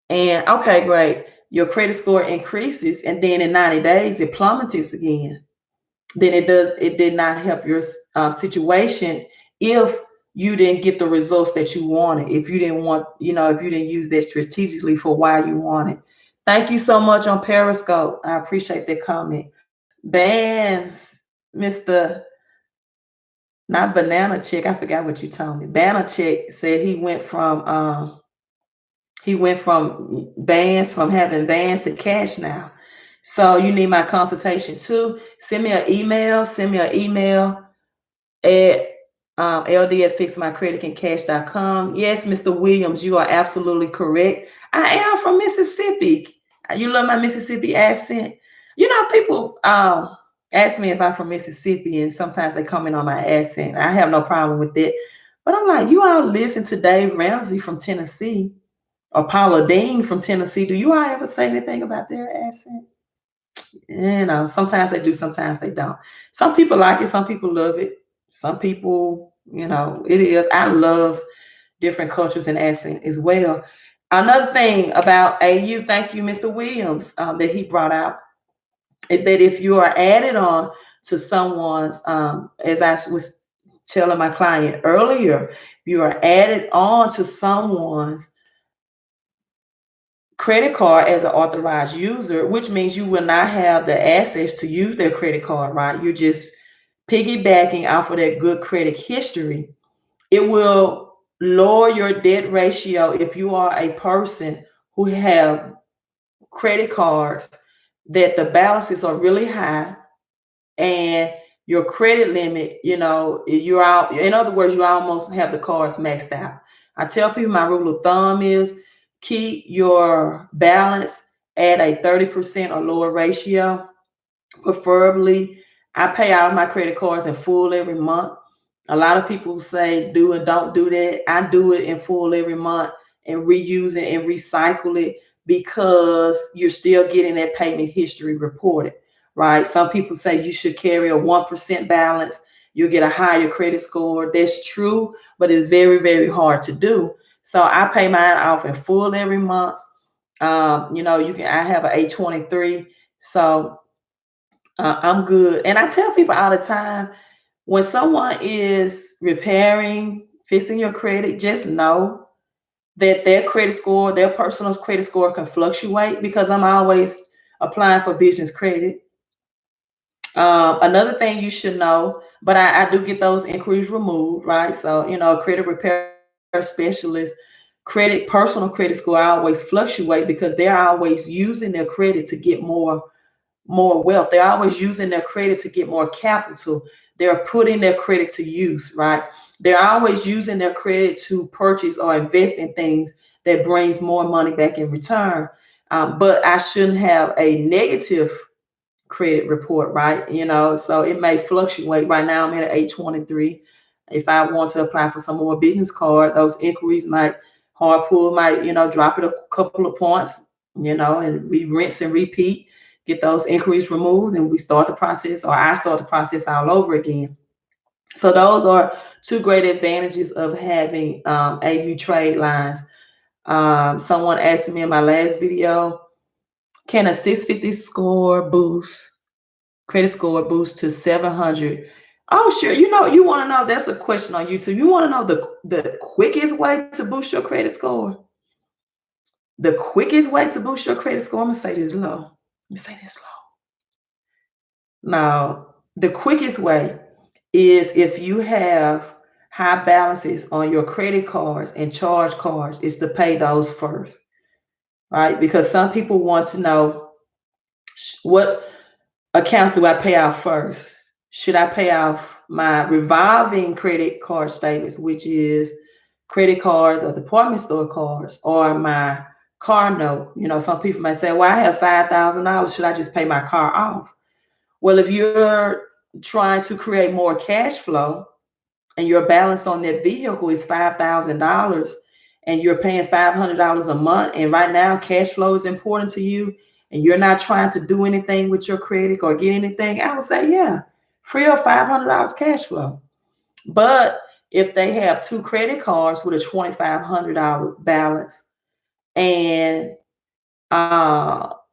[SPEAKER 1] and okay, great, your credit score increases, and then in 90 days it plummets again, then it did not help your situation if you didn't get the results that you wanted, if you didn't use that strategically for why you wanted. Thank you so much on Periscope. I appreciate that comment. Bands, Mr. Not banana check. I forgot what you told me. Banana check said he went from bands, from having bands to cash now. So you need my consultation too. Send me an email. At ld@fixmycreditandcash.com. Yes, Mr. Williams, you are absolutely correct. I am from Mississippi. You love my Mississippi accent. You know, people ask me if I'm from Mississippi, and sometimes they comment on my accent. I have no problem with that. But I'm like, you all listen to Dave Ramsey from Tennessee or Paula Dean from Tennessee. Do you all ever say anything about their accent? You know, sometimes they do, sometimes they don't. Some people like it, some people love it. Some people, you know, it is. I love different cultures and accent as well. Another thing about AU, thank you, Mr. Williams, that he brought out, is that if you are added on to someone's, as I was telling my client earlier, you are added on to someone's credit card as an authorized user, which means you will not have the access to use their credit card, right? You're just piggybacking off of that good credit history. It will lower your debt ratio if you are a person who have credit cards that the balances are really high and your credit limit, you know, you're out. In other words, you almost have the cards maxed out. I tell people my rule of thumb is keep your balance at a 30% or lower ratio. Preferably, I pay all my credit cards in full every month. A lot of people say do and don't do that. I do it in full every month and reuse it and recycle it because you're still getting that payment history reported, right? Some people say you should carry a 1% balance. You'll get a higher credit score. That's true, but it's very, very hard to do. So I pay mine off in full every month. You know, I have an 823. So I'm good. And I tell people all the time, when someone is repairing, fixing your credit, just know that their credit score, their personal credit score can fluctuate because I'm always applying for business credit. Another thing you should know, but I do get those inquiries removed, right? So, you know, a credit repair specialist, personal credit score always fluctuate because they're always using their credit to get more wealth. They're always using their credit to get more capital. They're putting their credit to use, right? They're always using their credit to purchase or invest in things that brings more money back in return. But I shouldn't have a negative credit report, right? You know, so it may fluctuate. Right now I'm at an 823. If I want to apply for some more business card, those inquiries hard pull might, you know, drop it a couple of points, you know, and we rinse and repeat, get those inquiries removed, and we start the process, or I start the process all over again. So those are two great advantages of having AU trade lines. Someone asked me in my last video, can a 650 credit score boost to 700? Oh, sure. You know, you want to know, that's a question on YouTube. You want to know the quickest way to boost your credit score? The quickest way to boost your credit score, I'm going to say this low. Let me say this low. Now, the quickest way is if you have high balances on your credit cards and charge cards, is to pay those first, right? Because some people want to know, what accounts do I pay off first? Should I pay off my revolving credit card statements, which is credit cards or department store cards, or my car note? You know, some people might say, well, I have $5,000. Should I just pay my car off? Well, if you're trying to create more cash flow and your balance on that vehicle is $5,000 and you're paying $500 a month, and right now cash flow is important to you, and you're not trying to do anything with your credit or get anything, I would say, yeah, free up $500 cash flow. But if they have two credit cards with a $2,500 balance, and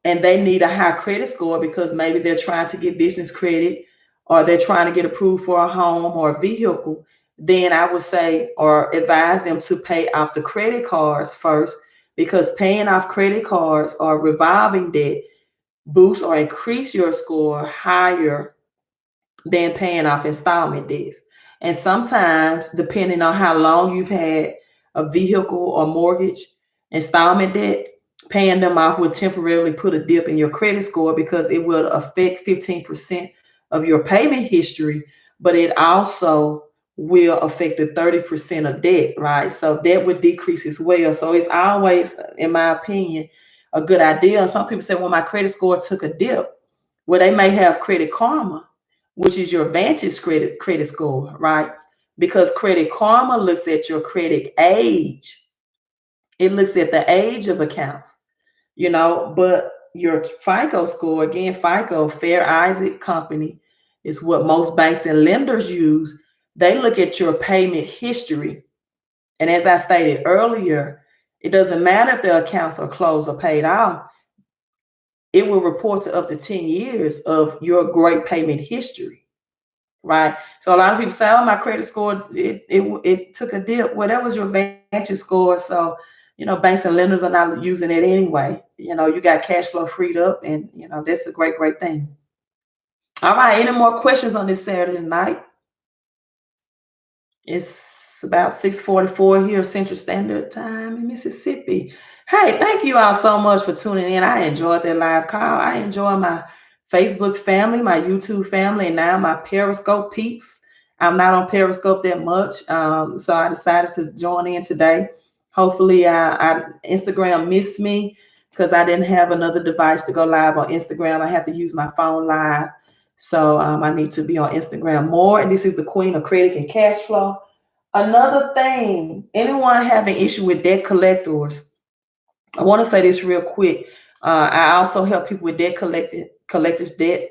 [SPEAKER 1] they need a high credit score because maybe they're trying to get business credit, or they're trying to get approved for a home or a vehicle, then I would say or advise them to pay off the credit cards first, because paying off credit cards or revolving debt boost or increase your score higher than paying off installment debts. And sometimes, depending on how long you've had a vehicle or mortgage installment debt, paying them off will temporarily put a dip in your credit score because it will affect 15% of your payment history, but it also will affect the 30% of debt, right? So debt would decrease as well. So it's always, in my opinion, a good idea. Some people say, well, my credit score took a dip. Well, they may have Credit Karma, which is your Vantage credit score, right? Because Credit Karma looks at your credit age. It looks at the age of accounts, but your FICO score, again, FICO, Fair Isaac Company, is what most banks and lenders use. They look at your payment history. And as I stated earlier, it doesn't matter if the accounts are closed or paid off. It will report to up to 10 years of your great payment history, right? So a lot of people say, oh, my credit score, it took a dip. Well, that was your Vantage score. So, banks and lenders are not using it anyway. You got cash flow freed up, and, that's a great, great thing. All right, any more questions on this Saturday night? It's about 6:44 here, Central Standard Time in Mississippi. Hey, thank you all so much for tuning in. I enjoyed that live call. I enjoy my Facebook family, my YouTube family, and now my Periscope peeps. I'm not on Periscope that much, so I decided to join in today. Hopefully, Instagram missed me because I didn't have another device to go live on Instagram. I have to use my phone live. So I need to be on Instagram more. And this is the Queen of Credit and Cash Flow. Another thing, anyone having issue with debt collectors, I want to say this real quick. I also help people with collectors debt.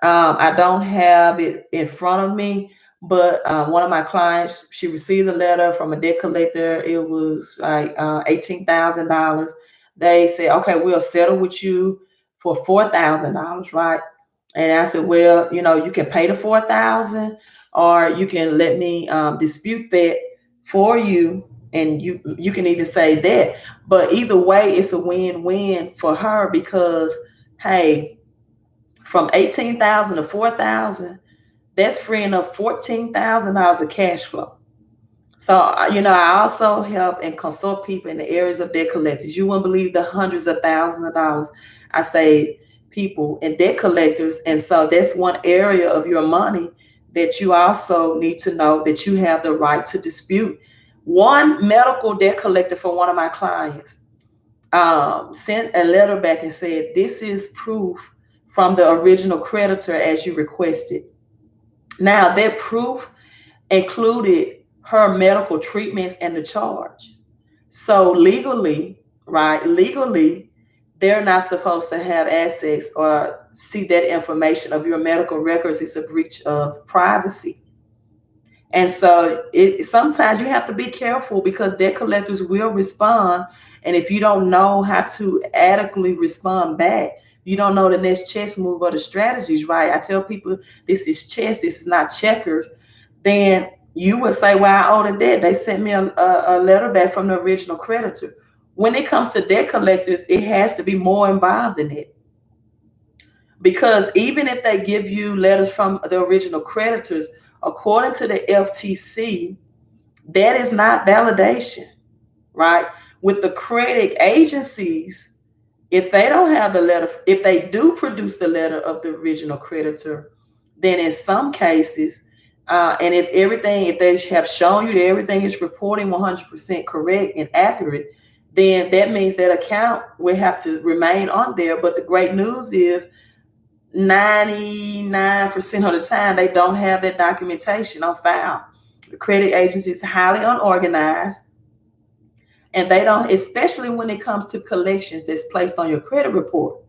[SPEAKER 1] I don't have it in front of me, but one of my clients, she received a letter from a debt collector. It was like $18,000. They said, okay, we'll settle with you for $4,000, right? And I said, well, you can pay the $4,000, or you can let me dispute that for you, and you can even say that. But either way, it's a win-win for her because, hey, from 18,000 to 4,000, that's freeing up $14,000 of cash flow. So, I also help and consult people in the areas of debt collectors. You wouldn't believe the hundreds of thousands of dollars I save people and debt collectors. And so that's one area of your money that you also need to know that you have the right to dispute. One medical debt collector for one of my clients sent a letter back and said, this is proof from the original creditor as you requested. Now, that proof included her medical treatments and the charge. So legally, right, they're not supposed to have access or see that information of your medical records. It's a breach of privacy. And so sometimes you have to be careful because debt collectors will respond. And if you don't know how to adequately respond back, you don't know the next chess move or the strategies, right? I tell people this is chess, this is not checkers. Then you would say, well, I owe the debt. They sent me a letter back from the original creditor. When it comes to debt collectors, it has to be more involved than it. Because even if they give you letters from the original creditors, according to the FTC, that is not validation, right? With the credit agencies, if they don't have the letter, if they do produce the letter of the original creditor, then in some cases, and if they have shown you that everything is reporting 100% correct and accurate, then that means that account will have to remain on there. But the great news is 99% of the time, they don't have that documentation on file. The credit agency is highly unorganized, and they don't, especially when it comes to collections that's placed on your credit report,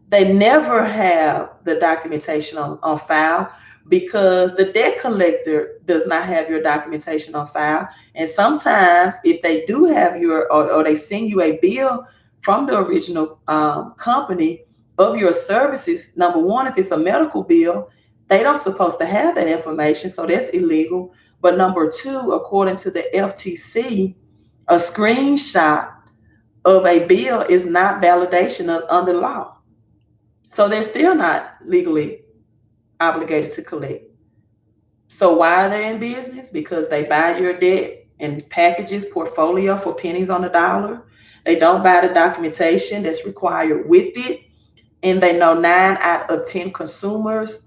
[SPEAKER 1] they never have the documentation on file because the debt collector does not have your documentation on file. And sometimes if they do have or they send you a bill from the original company of your services, number one, if it's a medical bill, they don't supposed to have that information, so that's illegal. But number two, according to the FTC, a screenshot of a bill is not validation under law. So they're still not legally obligated to collect. So why are they in business? Because they buy your debt and packages portfolio for pennies on the dollar. They don't buy the documentation that's required with it. And they know 9 out of 10 consumers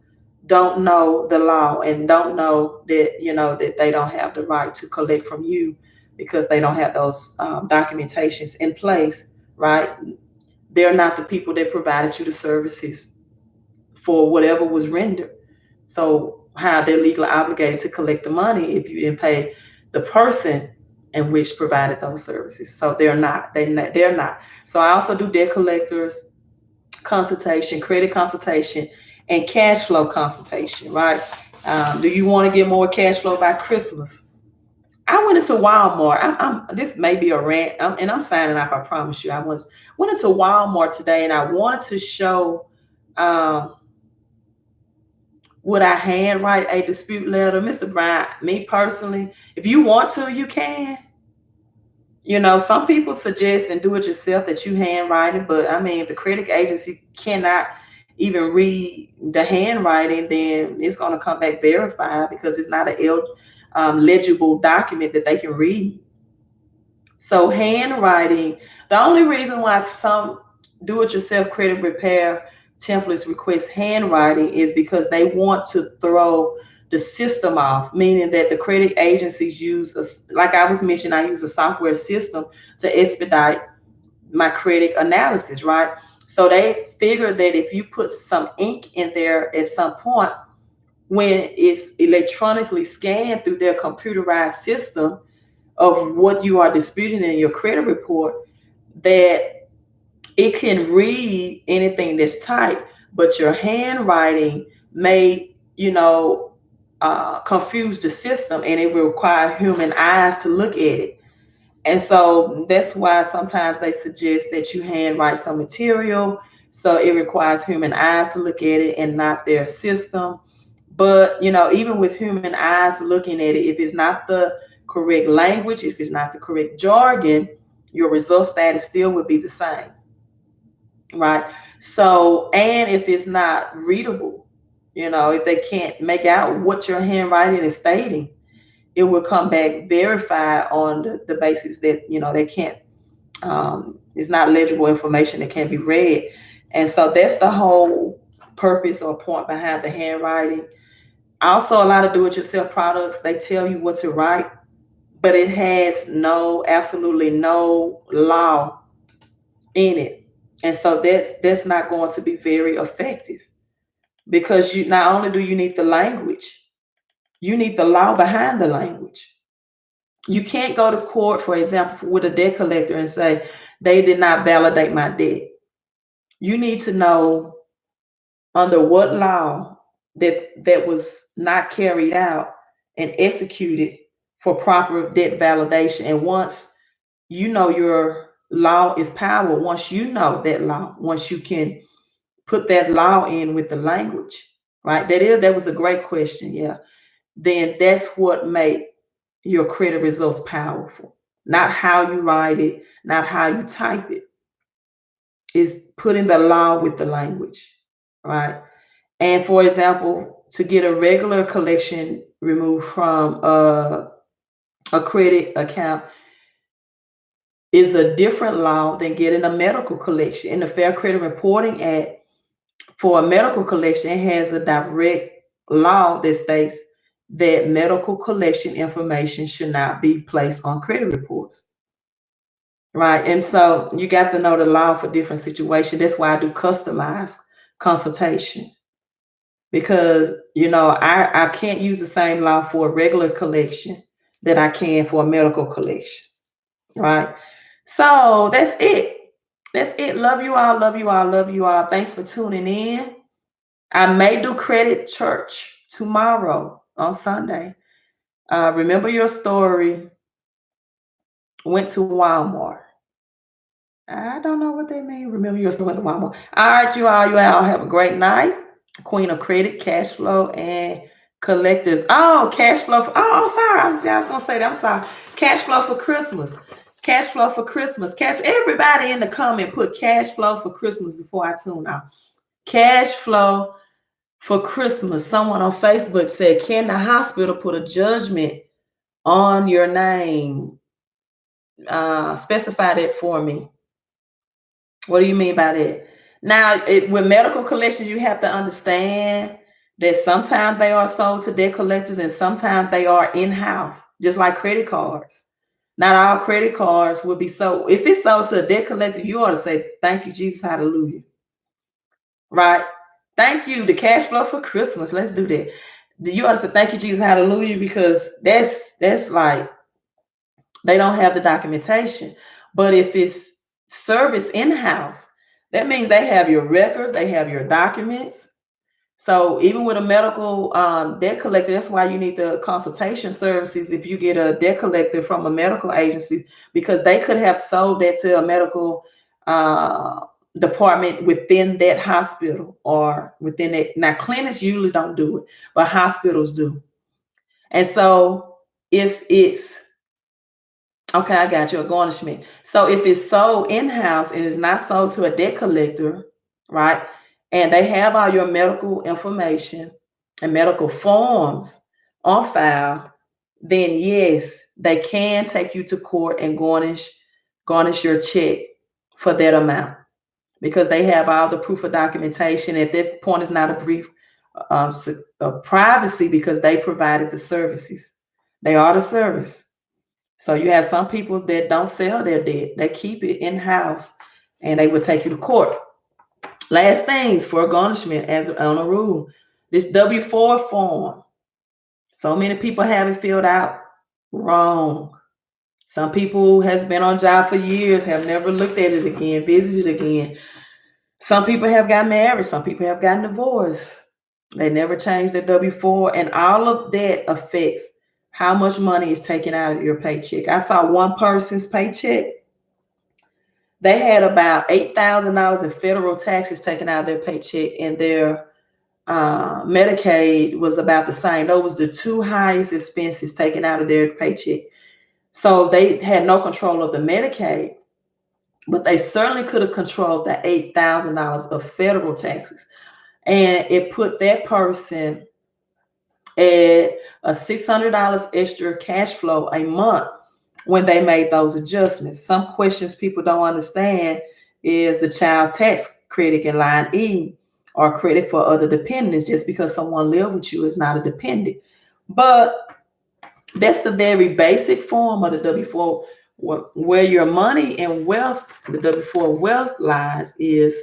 [SPEAKER 1] don't know the law and don't know that, that they don't have the right to collect from you because they don't have those documentations in place, right? They're not the people that provided you the services for whatever was rendered. So how they're legally obligated to collect the money if you didn't pay the person in which provided those services. So they're not. They're not. So I also do debt collectors consultation, credit consultation, and cash flow consultation, right? Do you want to get more cash flow by Christmas? I went into Walmart. This may be a rant, and I'm signing off. I promise you. Went into Walmart today, and I wanted to show. Would I handwrite a dispute letter, Mr. Bryant? Me personally, if you want to, you can. Some people suggest and do it yourself that you handwrite it, but I mean, if the credit agency cannot even read the handwriting, then it's going to come back verified because it's not a legible document that they can read. So handwriting, the only reason why some do-it-yourself credit repair templates request handwriting is because they want to throw the system off, meaning that the credit agencies use, like I was mentioning, I use a software system to expedite my credit analysis, right? So they figure that if you put some ink in there at some point, when it's electronically scanned through their computerized system of what you are disputing in your credit report, that it can read anything that's typed, but your handwriting may, confuse the system, and it will require human eyes to look at it. And so that's why sometimes they suggest that you handwrite some material. So it requires human eyes to look at it and not their system. But, even with human eyes looking at it, if it's not the correct language, if it's not the correct jargon, your result status still would be the same. Right? So, and if it's not readable, if they can't make out what your handwriting is stating, it will come back verified on the basis that, they can't, it's not legible information that can be read. And so that's the whole purpose or point behind the handwriting. Also, a lot of do-it-yourself products, they tell you what to write, but it has absolutely no law in it. And so that's not going to be very effective, because you not only do you need the language, you need the law behind the language. You can't go to court, for example, with a debt collector and say they did not validate my debt. You need to know under what law that was not carried out and executed for proper debt validation. And once you know your law is power, once you know that law, once you can put that law in with the language, right? That was a great question. Yeah. Then that's what make your credit results powerful. Not how you write it, not how you type it. Is putting the law with the language, right? And for example, to get a regular collection removed from a credit account is a different law than getting a medical collection. In the Fair Credit Reporting Act, for a medical collection, it has a direct law that states that medical collection information should not be placed on credit reports. Right. And so you got to know the law for different situations. That's why I do customized consultation, because, I can't use the same law for a regular collection that I can for a medical collection. Right. So that's it. That's it. Love you all. Love you all. Love you all. Thanks for tuning in. I may do credit church tomorrow on Sunday. Remember your story. Went to Walmart. I don't know what they mean. Remember your story, went to Walmart. All right, you all have a great night. Queen of Credit, Cash Flow, and Collectors. Oh, Cash Flow. I'm sorry. I was going to say that. I'm sorry. Cash Flow for Christmas. Cash Flow for Christmas. Everybody in the comment put Cash Flow for Christmas before I tune out. Cash Flow for Christmas. Someone on Facebook said, can the hospital put a judgment on your name? Specify that for me. What do you mean by that? Now, with medical collections, you have to understand that sometimes they are sold to debt collectors and sometimes they are in-house, just like credit cards. Not all credit cards will be sold. If it's sold to a debt collector, you ought to say, thank you, Jesus, hallelujah. Right? Thank you, the cash flow for Christmas. Let's do that. You ought to say, thank you, Jesus, hallelujah, because that's like, they don't have the documentation. But if it's service in-house, that means they have your records, they have your documents. So even with a medical debt collector, that's why you need the consultation services if you get a debt collector from a medical agency, because they could have sold that to a medical department within that hospital or within it. Now, clinics usually don't do it, but hospitals do. And so if it's okay, I got you, a garnishment. So if it's sold in-house and it's not sold to a debt collector, right? And they have all your medical information and medical forms on file, then yes, they can take you to court and garnish your check for that amount because they have all the proof of documentation. At that point, it's not a brief of privacy because they provided the services. They are the service. So you have some people that don't sell their debt. They keep it in-house and they will take you to court. Last things for garnishment as on a rule. This W-4 form. So many people have it filled out wrong. Some people has been on job for years, have never looked at it again, visited it again. Some people have got married. Some people have gotten divorced. They never changed their W-4, and all of that affects how much money is taken out of your paycheck. I saw one person's paycheck. They had about $8,000 in federal taxes taken out of their paycheck, and their Medicaid was about the same. Those was the two highest expenses taken out of their paycheck. So they had no control of the Medicaid, but they certainly could have controlled the $8,000 of federal taxes. And it put that person at a $600 extra cash flow a month when they made those adjustments. Some questions people don't understand is the child tax credit in line E or credit for other dependents. Just because someone lives with you is not a dependent. But that's the very basic form of the W-4. Where your money and wealth, the W-4 wealth lies, is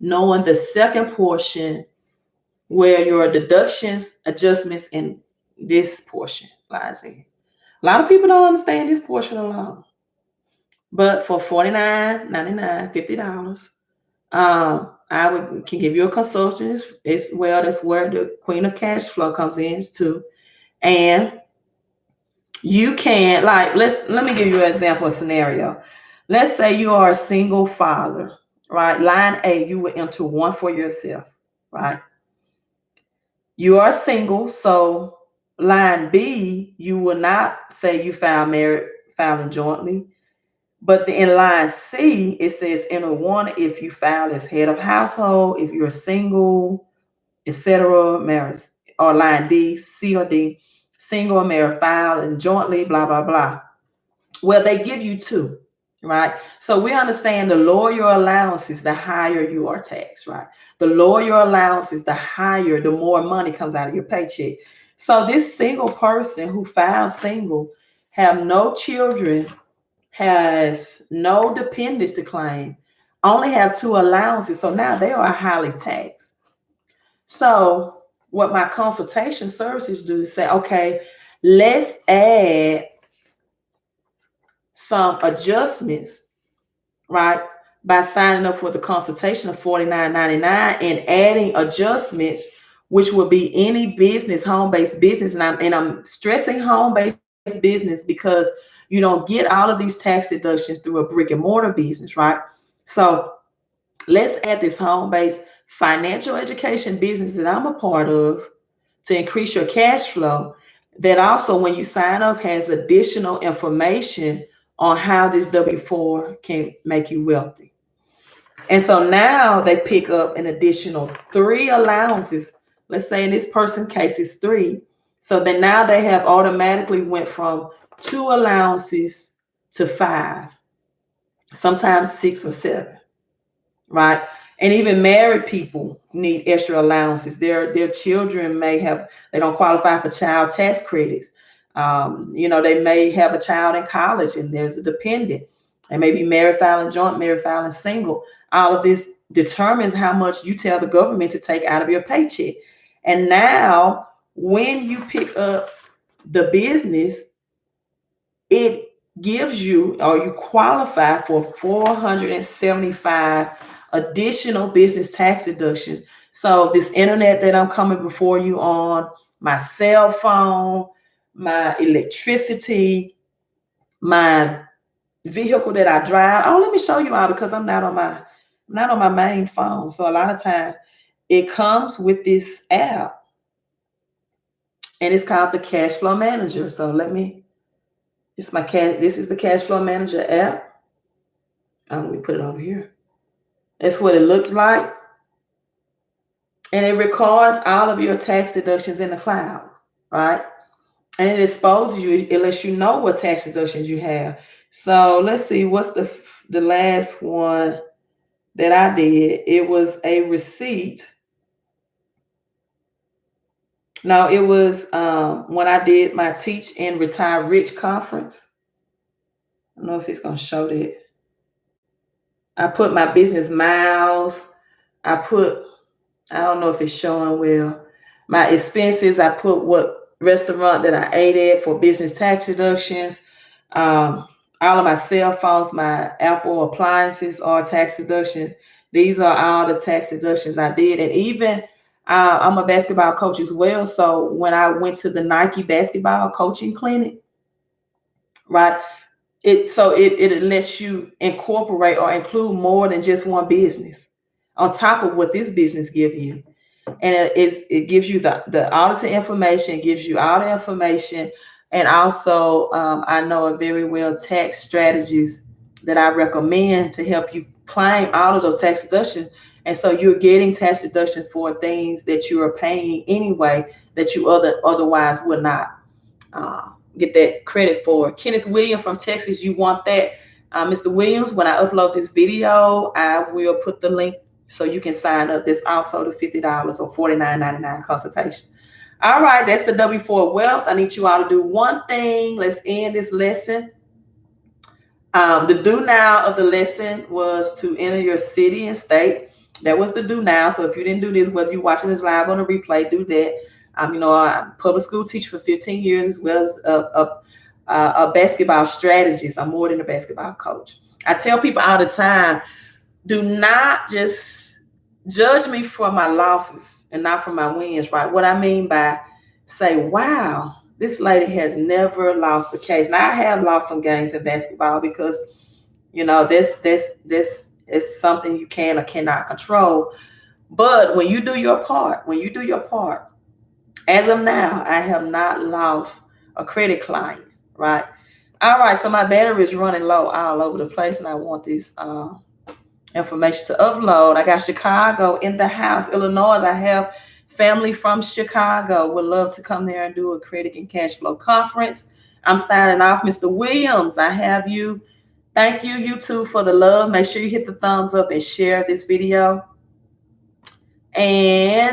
[SPEAKER 1] knowing the second portion where your deductions, adjustments, and this portion lies in. A lot of people don't understand this portion alone. But for $49.99, $50, can give you a consultant as well. That's where the Queen of Cash Flow comes in too. And you can, like, let me give you an example, a scenario. Let's say you are a single father, right? Line A, you would enter one for yourself, right? You are single, so line B, you will not say you filing jointly. But in line C, it says enter one if you file as head of household, if you're single, etc., married. Or line D, C or D, single or married, file and jointly, blah, blah, blah. Well, they give you two, right? So we understand the lower your allowances, the higher you are taxed, right? The lower your allowances, the higher, the more money comes out of your paycheck. So this single person who files single, have no children, has no dependents to claim, only have two allowances. So now they are highly taxed. So what my consultation services do is say, okay, let's add some adjustments, right? By signing up for the consultation of $49.99 and adding adjustments, which will be any business, home-based business. And I'm stressing home-based business because you don't get all of these tax deductions through a brick and mortar business, right? So let's add this home-based financial education business that I'm a part of to increase your cash flow. That also, when you sign up, has additional information on how this W-4 can make you wealthy. And so now they pick up an additional 3 allowances let's say in this person case it's 3. So then now they have automatically went from 2 allowances to 5, sometimes 6 or 7, right? And even married people need extra allowances. Their children they don't qualify for child tax credits. They may have a child in college and there's a dependent. They may be married filing joint, married filing single. All of this determines how much you tell the government to take out of your paycheck. And now when you pick up the business, it gives you, or you qualify for 475 additional business tax deductions. So this internet that I'm coming before you on, my cell phone, my electricity, my vehicle that I drive. Oh, let me show you all, because I'm not on my main phone. So a lot of times it comes with this app, and it's called the Cashflow Manager. So this is the Cashflow Manager app. Let me put it over here. That's what it looks like. And it records all of your tax deductions in the cloud, right? And it exposes you, it lets you know what tax deductions you have. So let's see, what's the last one that I did? It was a receipt. No, it was when I did my Teach and Retire Rich conference. I don't know if it's going to show that. I put my business miles. I don't know if it's showing well. My expenses, I put what restaurant that I ate at for business tax deductions. All of my cell phones, my Apple appliances are tax deductions. These are all the tax deductions I did. And even I'm a basketball coach as well. So when I went to the Nike basketball coaching clinic, right, it lets you incorporate or include more than just one business on top of what this business gives you. And it gives you the auditor information, gives you all the information. And also I know a very well tax strategies that I recommend to help you claim all of those tax deductions. And so you're getting tax deduction for things that you are paying anyway that you otherwise would not get that credit for. Kenneth Williams from Texas, you want that? Mr. Williams, when I upload this video, I will put the link so you can sign up. There's also the $50 or $49.99 consultation. All right, that's the W4 Wealth. I need you all to do one thing. Let's end this lesson. The do now of the lesson was to enter your city and state. That was the do now. So if you didn't do this, whether you're watching this live on a replay, do that. I'm a public school teacher for 15 years, as well as a basketball strategist. I'm more than a basketball coach. I tell people all the time, do not just judge me for my losses and not for my wins, right? What I mean by say, wow, this lady has never lost a case. Now, I have lost some games in basketball because, this is something you can or cannot control. But when you do your part, as of now, I have not lost a credit client, right? All right, so my battery is running low all over the place, and I want this information to upload. I got Chicago in the house, Illinois. I have family from Chicago. Would love to come there and do a credit and cash flow conference. I'm signing off. Mr. Williams, I have you. Thank you, YouTube, for the love. Make sure you hit the thumbs up and share this video. And